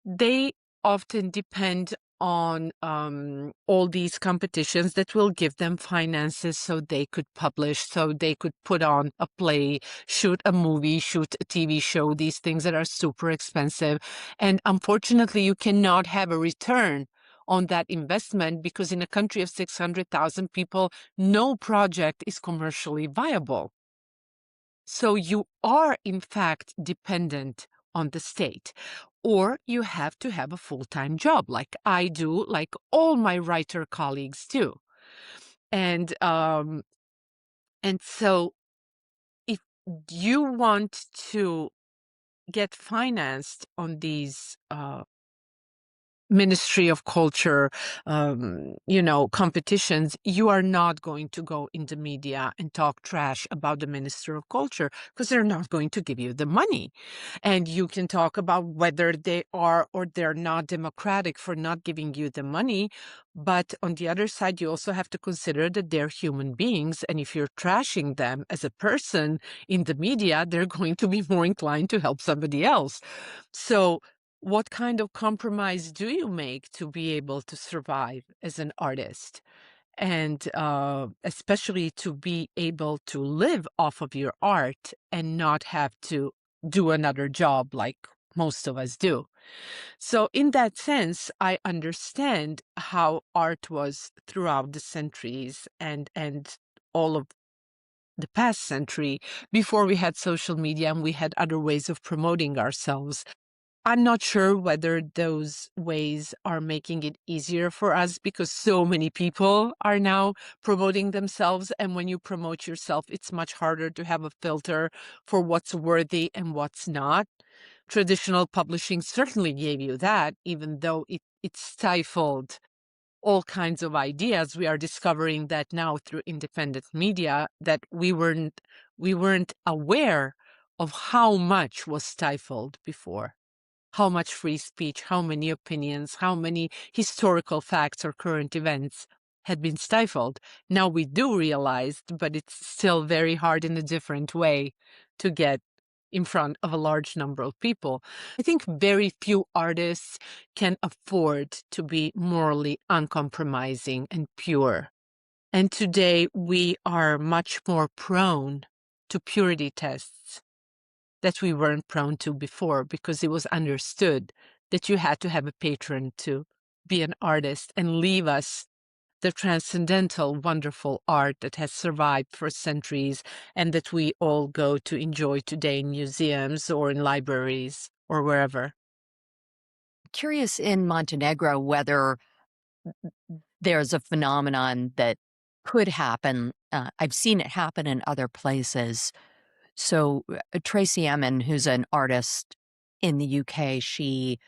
they often depend on all these competitions that will give them finances so they could publish, so they could put on a play, shoot a movie, shoot a TV show, these things that are super expensive. And unfortunately, you cannot have a return on that investment because in a country of 600,000 people, no project is commercially viable. So you are, in fact, dependent on the state, or you have to have a full-time job like I do, like all my writer colleagues do. And so if you want to get financed on these Ministry of Culture, competitions, you are not going to go in the media and talk trash about the Minister of Culture because they're not going to give you the money. And you can talk about whether they are or they're not democratic for not giving you the money. But on the other side, you also have to consider that they're human beings. And if you're trashing them as a person in the media, they're going to be more inclined to help somebody else. So what kind of compromise do you make to be able to survive as an artist? and especially to be able to live off of your art and not have to do another job like most of us do. So in that sense, I understand how art was throughout the centuries and all of the past century before we had social media and we had other ways of promoting ourselves. I'm not sure whether those ways are making it easier for us because so many people are now promoting themselves. And when you promote yourself, it's much harder to have a filter for what's worthy and what's not. Traditional publishing certainly gave you that, even though it stifled all kinds of ideas. We are discovering that now through independent media that we weren't aware of how much was stifled before, how much free speech, how many opinions, how many historical facts or current events had been stifled. Now we do realize, but it's still very hard in a different way to get in front of a large number of people. I think very few artists can afford to be morally uncompromising and pure. And today we are much more prone to purity tests that we weren't prone to before because it was understood that you had to have a patron to be an artist and leave us the transcendental, wonderful art that has survived for centuries and that we all go to enjoy today in museums or in libraries or wherever. Curious in Montenegro whether there's a phenomenon that could happen. I've seen it happen in other places. So, Tracy Emin, who's an artist in the UK, she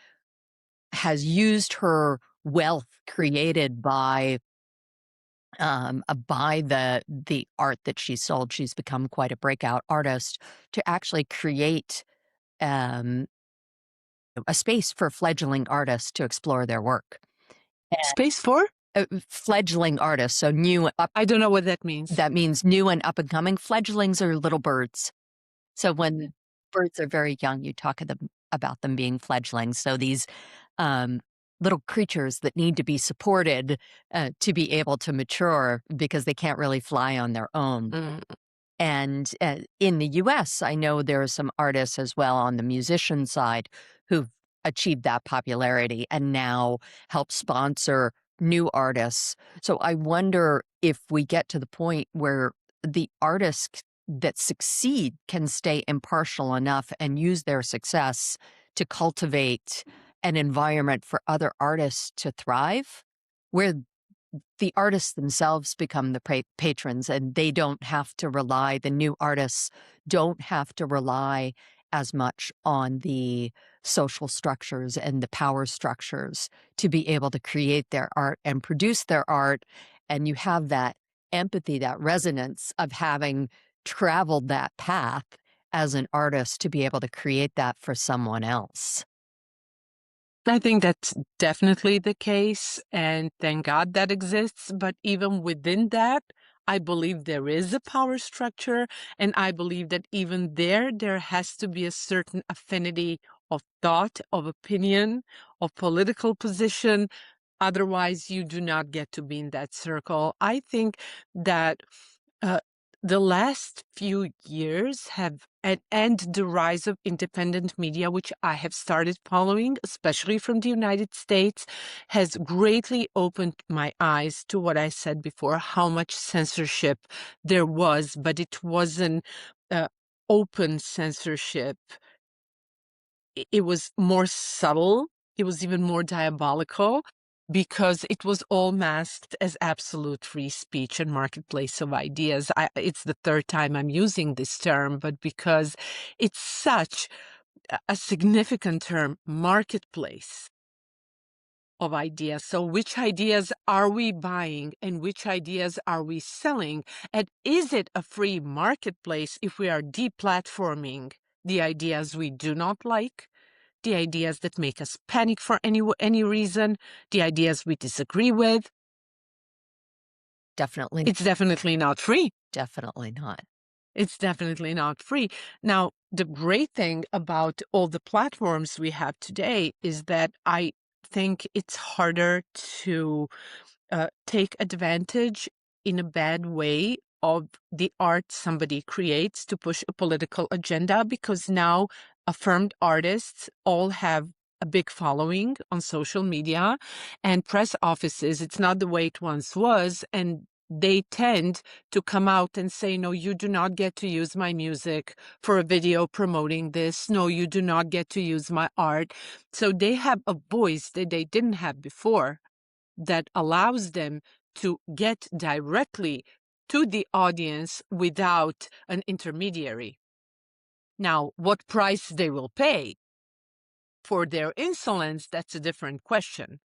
has used her wealth created by the art that she sold. She's become quite a breakout artist to actually create um, a space for fledgling artists to explore their work. Space for? Fledgling artists, so new up. I don't know what that means. That means new and up and coming. Fledglings are little birds. So when birds are very young, you talk to them about them being fledglings. So these um, little creatures that need to be supported to be able to mature because they can't really fly on their own. Mm. And in the US, I know there are some artists as well on the musician side who've achieved that popularity and now help sponsor new artists. So I wonder if we get to the point where the artists that succeed can stay impartial enough and use their success to cultivate an environment for other artists to thrive, where the artists themselves become the patrons and they don't have to rely, the new artists don't have to rely as much on the social structures and the power structures to be able to create their art and produce their art. And you have that empathy, that resonance of having traveled that path as an artist to be able to create that for someone else. I think that's definitely the case, and thank God that exists. But even within that, I believe there is a power structure, and I believe that even there has to be a certain affinity of thought, of opinion, of political position. Otherwise, you do not get to be in that circle. I think that uh, the last few years have, and the rise of independent media, which I have started following, especially from the United States, has greatly opened my eyes to what I said before, how much censorship there was, but it wasn't uh, open censorship. It was more subtle. It was even more diabolical because it was all masked as absolute free speech and marketplace of ideas. It's the third time I'm using this term, but because it's such a significant term, marketplace of ideas. So which ideas are we buying and which ideas are we selling? And is it a free marketplace if we are deplatforming the ideas we do not like? The ideas that make us panic for any reason, the ideas we disagree with. Definitely, It's definitely not free. definitely not. It's definitely not free. Now, the great thing about all the platforms we have today is that I think it's harder to take advantage in a bad way of the art somebody creates to push a political agenda, because now affirmed artists all have a big following on social media and press offices. It's not the way it once was, and they tend to come out and say, no, you do not get to use my music for a video promoting this. No, you do not get to use my art. So they have a voice that they didn't have before that allows them to get directly to the audience without an intermediary. Now, what price they will pay for their insolence, that's a different question.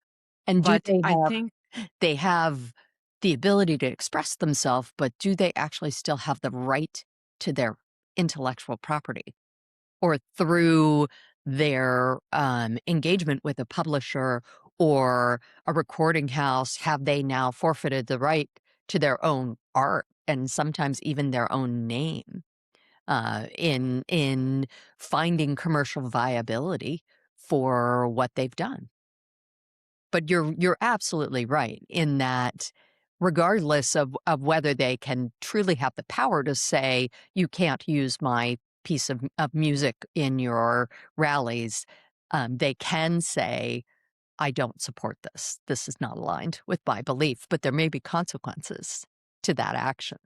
And do But I think they have the ability to express themselves, but do they actually still have the right to their intellectual property? Or through their engagement with a publisher or a recording house, have they now forfeited the right to their own art and sometimes even their own name in finding commercial viability for what they've done? But you're absolutely right in that regardless of whether they can truly have the power to say, "You can't use my piece of music in your rallies," they can say, "I don't support this. This is not aligned with my belief," but there may be consequences to that action.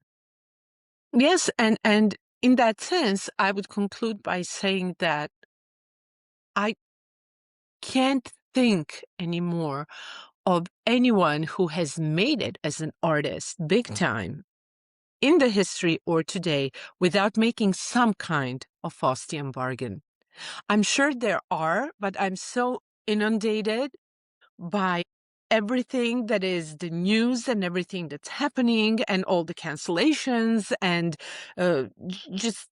yes, and in that sense, I would conclude by saying that I can't think anymore of anyone who has made it as an artist big time in the history or today without making some kind of Faustian bargain. I'm sure there are, but I'm so inundated by everything that is the news and everything that's happening and all the cancellations and just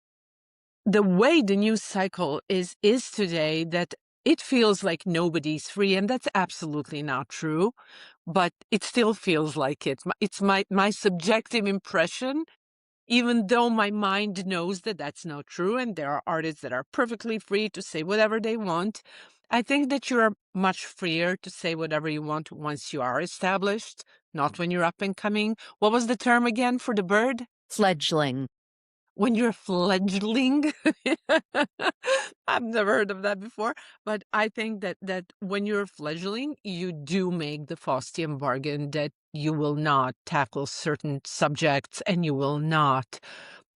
the way the news cycle is today, that it feels like nobody's free, and that's absolutely not true, but it still feels like it. It's my subjective impression, even though my mind knows that that's not true, and there are artists that are perfectly free to say whatever they want. I think that you're much freer to say whatever you want once you are established, not when you're up and coming. What was the term again for the bird? Fledgling. When you're fledgling. I've never heard of that before, but I think that when you're fledgling, you do make the Faustian bargain that you will not tackle certain subjects and you will not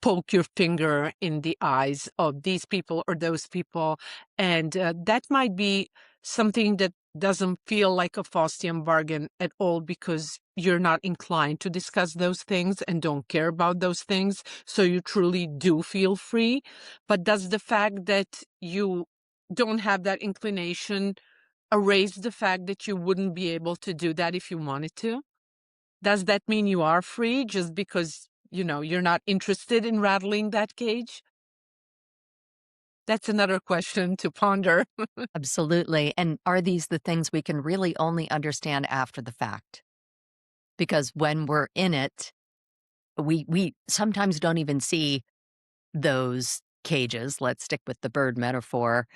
poke your finger in the eyes of these people or those people. And that might be something that doesn't feel like a Faustian bargain at all, because you're not inclined to discuss those things and don't care about those things. So you truly do feel free. But does the fact that you don't have that inclination erase the fact that you wouldn't be able to do that if you wanted to? Does that mean you are free just because, you're not interested in rattling that cage? That's another question to ponder. Absolutely. And are these the things we can really only understand after the fact? Because when we're in it, we sometimes don't even see those cages, let's stick with the bird metaphor,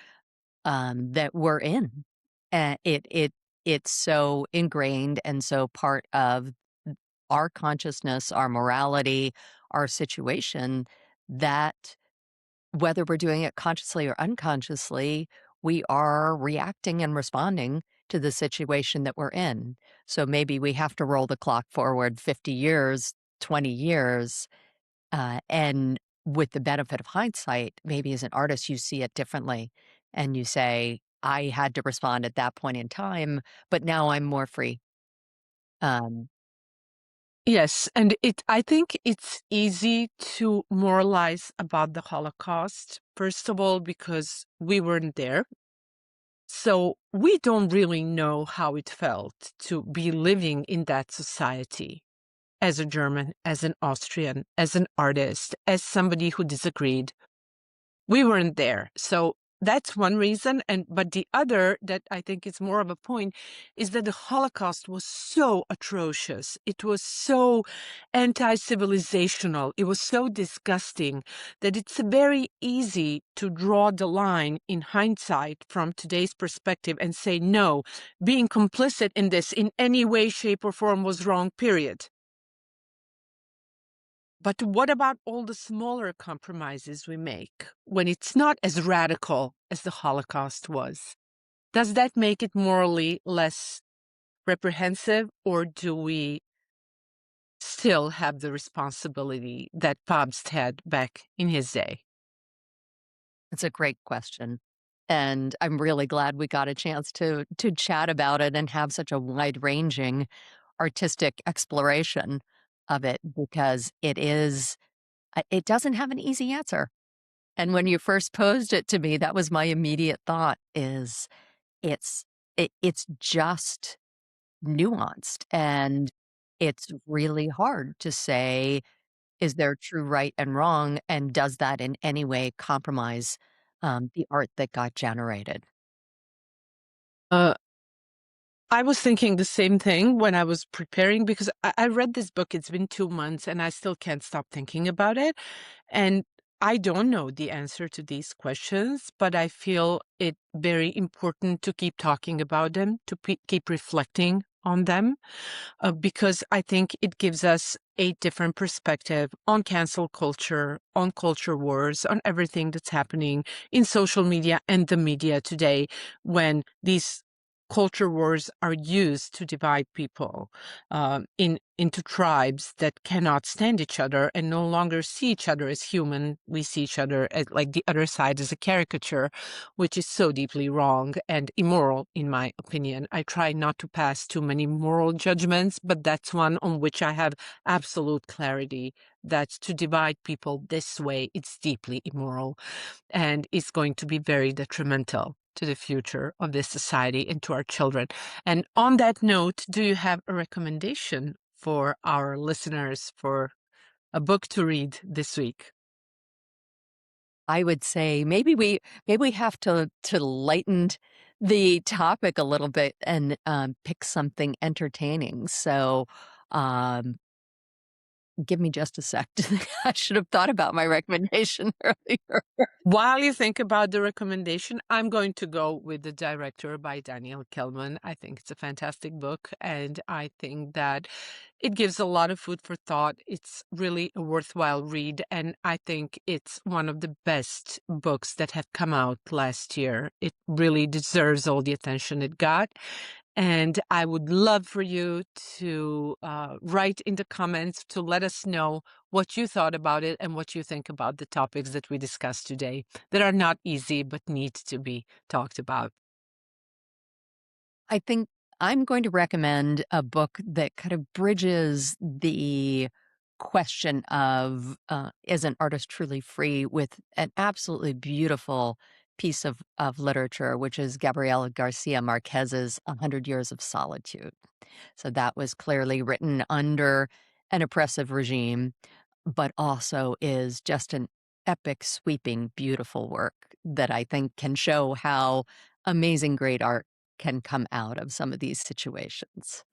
that we're in. It's so ingrained and so part of our consciousness, our morality, our situation, that whether we're doing it consciously or unconsciously, we are reacting and responding to the situation that we're in. So maybe we have to roll the clock forward 50 years, 20 years, and with the benefit of hindsight, maybe as an artist, you see it differently and you say, I had to respond at that point in time, but now I'm more free. Um, Yes, and I think it's easy to moralize about the Holocaust, first of all, because we weren't there. So we don't really know how it felt to be living in that society as a German, as an Austrian, as an artist, as somebody who disagreed. We weren't there. So that's one reason. But the other that I think is more of a point is that the Holocaust was so atrocious. It was so anti-civilizational. It was so disgusting that it's very easy to draw the line in hindsight from today's perspective and say, no, being complicit in this in any way, shape, or form was wrong, period. But what about all the smaller compromises we make when it's not as radical as the Holocaust was? Does that make it morally less reprehensive, or do we still have the responsibility that Pabst had back in his day? It's a great question. And I'm really glad we got a chance to chat about it and have such a wide-ranging artistic exploration of it because it doesn't have an easy answer. And when you first posed it to me, that was my immediate thought is it's it's just nuanced and it's really hard to say, is there true right and wrong? And does that in any way compromise the art that got generated? Uh, I was thinking the same thing when I was preparing because I read this book. It's been 2 months and I still can't stop thinking about it. And I don't know the answer to these questions, but I feel it very important to keep talking about them, to keep reflecting on them, because I think it gives us a different perspective on cancel culture, on culture wars, on everything that's happening in social media and the media today when these culture wars are used to divide people into tribes that cannot stand each other and no longer see each other as human. We see each other as like the other side as a caricature, which is so deeply wrong and immoral, in my opinion. I try not to pass too many moral judgments, but that's one on which I have absolute clarity that to divide people this way, it's deeply immoral and is going to be very detrimental to the future of this society and to our children. And on that note, do you have a recommendation for our listeners for a book to read this week? I would say maybe we have to lighten the topic a little bit and pick something entertaining. So um, give me just a sec. I should have thought about my recommendation earlier. While you think about the recommendation, I'm going to go with The Director by Daniel Kehlmann. I think it's a fantastic book, and I think that it gives a lot of food for thought. It's really a worthwhile read, and I think it's one of the best books that have come out last year. It really deserves all the attention it got. And I would love for you to write in the comments to let us know what you thought about it and what you think about the topics that we discussed today that are not easy but need to be talked about. I think I'm going to recommend a book that kind of bridges the question of is an artist truly free with an absolutely beautiful piece of literature, which is Gabriela Garcia Marquez's 100 Years of Solitude. So that was clearly written under an oppressive regime, but also is just an epic, sweeping, beautiful work that I think can show how amazing great art can come out of some of these situations.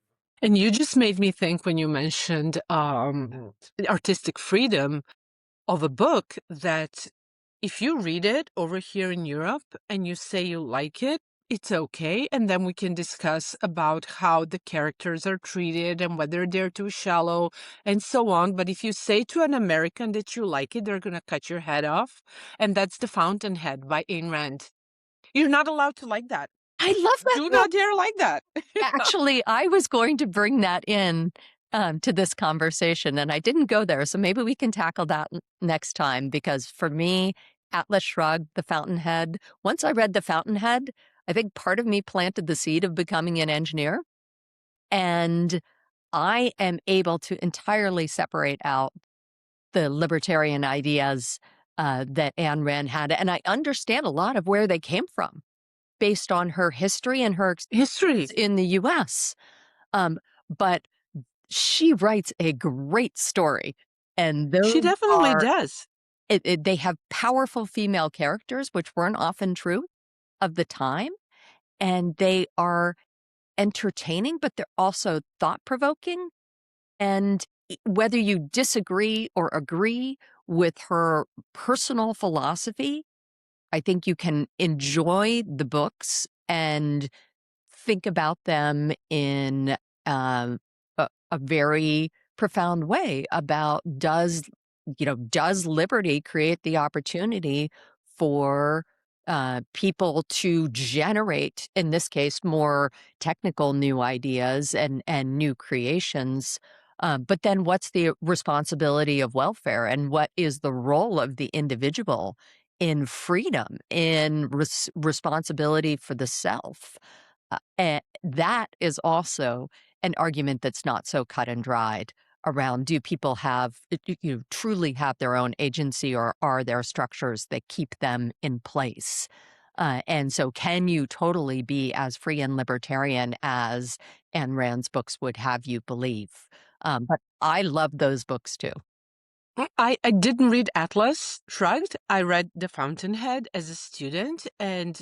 And you just made me think when you mentioned artistic freedom of a book that if you read it over here in Europe and you say you like it, it's okay. And then we can discuss about how the characters are treated and whether they're too shallow and so on. But if you say to an American that you like it, they're going to cut your head off. And that's The Fountainhead by Ayn Rand. You're not allowed to like that. I love that Do book. not dare like that. Actually, I was going to bring that in to this conversation, and I didn't go there. So maybe we can tackle that next time because for me, Atlas Shrugged, The Fountainhead, once I read The Fountainhead, I think part of me planted the seed of becoming an engineer. And I am able to entirely separate out the libertarian ideas that Ayn Rand had. And I understand a lot of where they came from based on her history and her History. experience in the US. Um, but she writes a great story. And She those definitely are does. they have powerful female characters, which weren't often true of the time, and they are entertaining, but they're also thought-provoking, and whether you disagree or agree with her personal philosophy, I think you can enjoy the books and think about them in um, a very profound way about does liberty create the opportunity for people to generate, in this case, more technical new ideas and new creations. But then what's the responsibility of welfare and what is the role of the individual in freedom, in responsibility for the self? And that is also an argument that's not so cut and dried around do people have truly have their own agency or are there structures that keep them in place? And so can you totally be as free and libertarian as Ayn Rand's books would have you believe? But I love those books too. I didn't read Atlas Shrugged. I read The Fountainhead as a student, and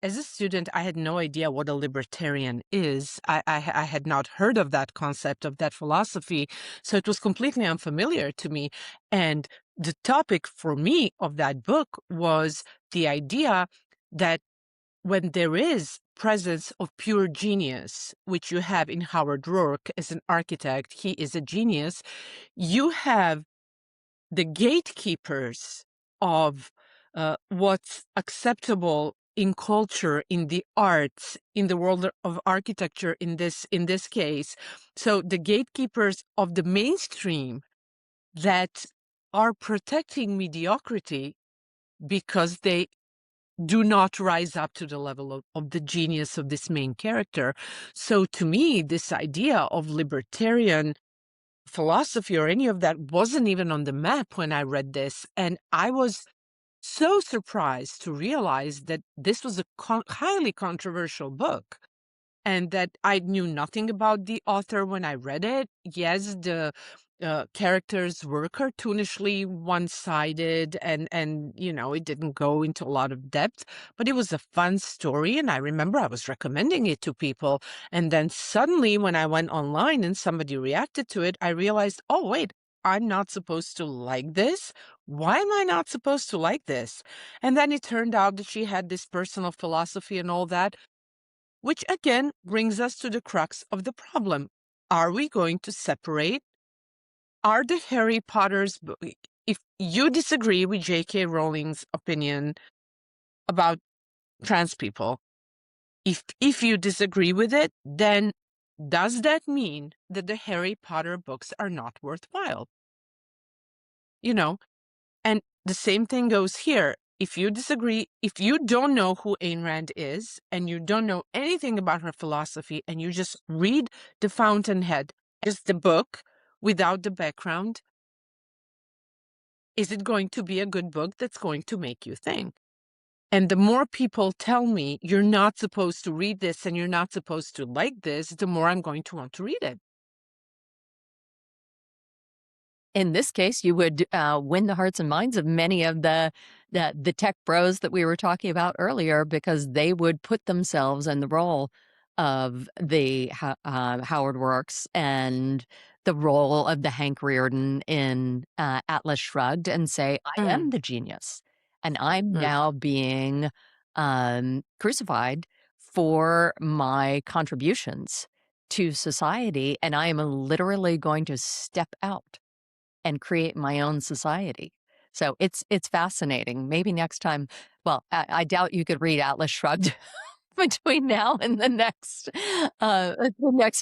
as a student, I had no idea what a libertarian is. I had not heard of that concept, of that philosophy, so it was completely unfamiliar to me. And the topic for me of that book was the idea that when there is presence of pure genius, which you have in Howard Rourke as an architect, he is a genius, you have the gatekeepers of what's acceptable in culture, in the arts, in the world of architecture, in this case. So the gatekeepers of the mainstream that are protecting mediocrity because they do not rise up to the level of the genius of this main character. So to me, this idea of libertarian philosophy or any of that wasn't even on the map when I read this. And I was so surprised to realize that this was a highly controversial book and that I knew nothing about the author when I read it. Yes, the characters were cartoonishly one-sided, and it didn't go into a lot of depth, but it was a fun story, and I remember I was recommending it to people. And then suddenly, when I went online and somebody reacted to it, I realized, oh wait, I'm not supposed to like this. Why am I not supposed to like this? And then it turned out that she had this personal philosophy and all that, which again brings us to the crux of the problem. Are we going to separate? Are the Harry Potter's if you disagree with J.K. Rowling's opinion about trans people, if you disagree with it, then does that mean that the Harry Potter books are not worthwhile? You know, and the same thing goes here. If you disagree, if you don't know who Ayn Rand is and you don't know anything about her philosophy and you just read The Fountainhead, just the book without the background, is it going to be a good book that's going to make you think? And the more people tell me you're not supposed to read this and you're not supposed to like this, the more I'm going to want to read it. In this case, you would win the hearts and minds of many of the tech bros that we were talking about earlier, because they would put themselves in the role of the Howard Works and the role of the Hank Rearden in Atlas Shrugged and say, "I am Mm, the genius, and I'm mm. now being crucified for my contributions to society, and I am literally going to step out and create my own society." So it's fascinating. Maybe next time, well, I doubt you could read Atlas Shrugged between now and the next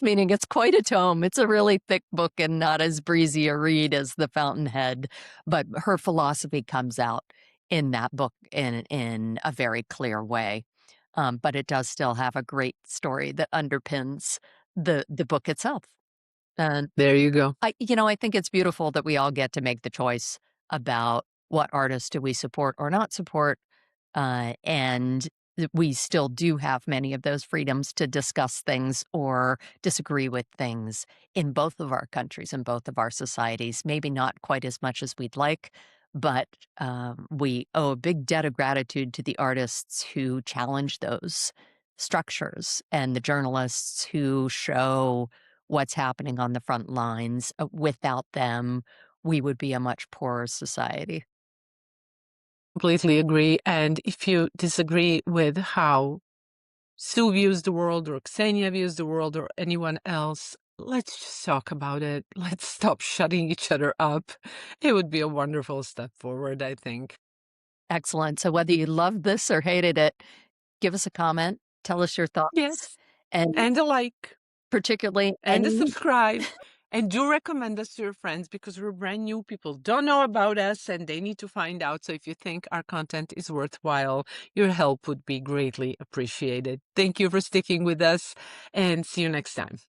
meeting. It's quite a tome. It's a really thick book and not as breezy a read as The Fountainhead, but her philosophy comes out in that book in a very clear way. But it does still have a great story that underpins the book itself. And There you go. I think it's beautiful that we all get to make the choice about what artists do we support or not support, and that we still do have many of those freedoms to discuss things or disagree with things in both of our countries and both of our societies. Maybe not quite as much as we'd like, but we owe a big debt of gratitude to the artists who challenge those structures and the journalists who show what's happening on the front lines. Without them, we would be a much poorer society. Completely agree. And if you disagree with how Sue views the world or Ksenija views the world or anyone else, let's just talk about it. Let's stop shutting each other up. It would be a wonderful step forward, I think. Excellent. So whether you loved this or hated it, give us a comment, tell us your thoughts, Yes. and And a like particularly and a any subscribe. And do recommend us to your friends because we're brand new. People don't know about us and they need to find out. So if you think our content is worthwhile, your help would be greatly appreciated. Thank you for sticking with us and see you next time.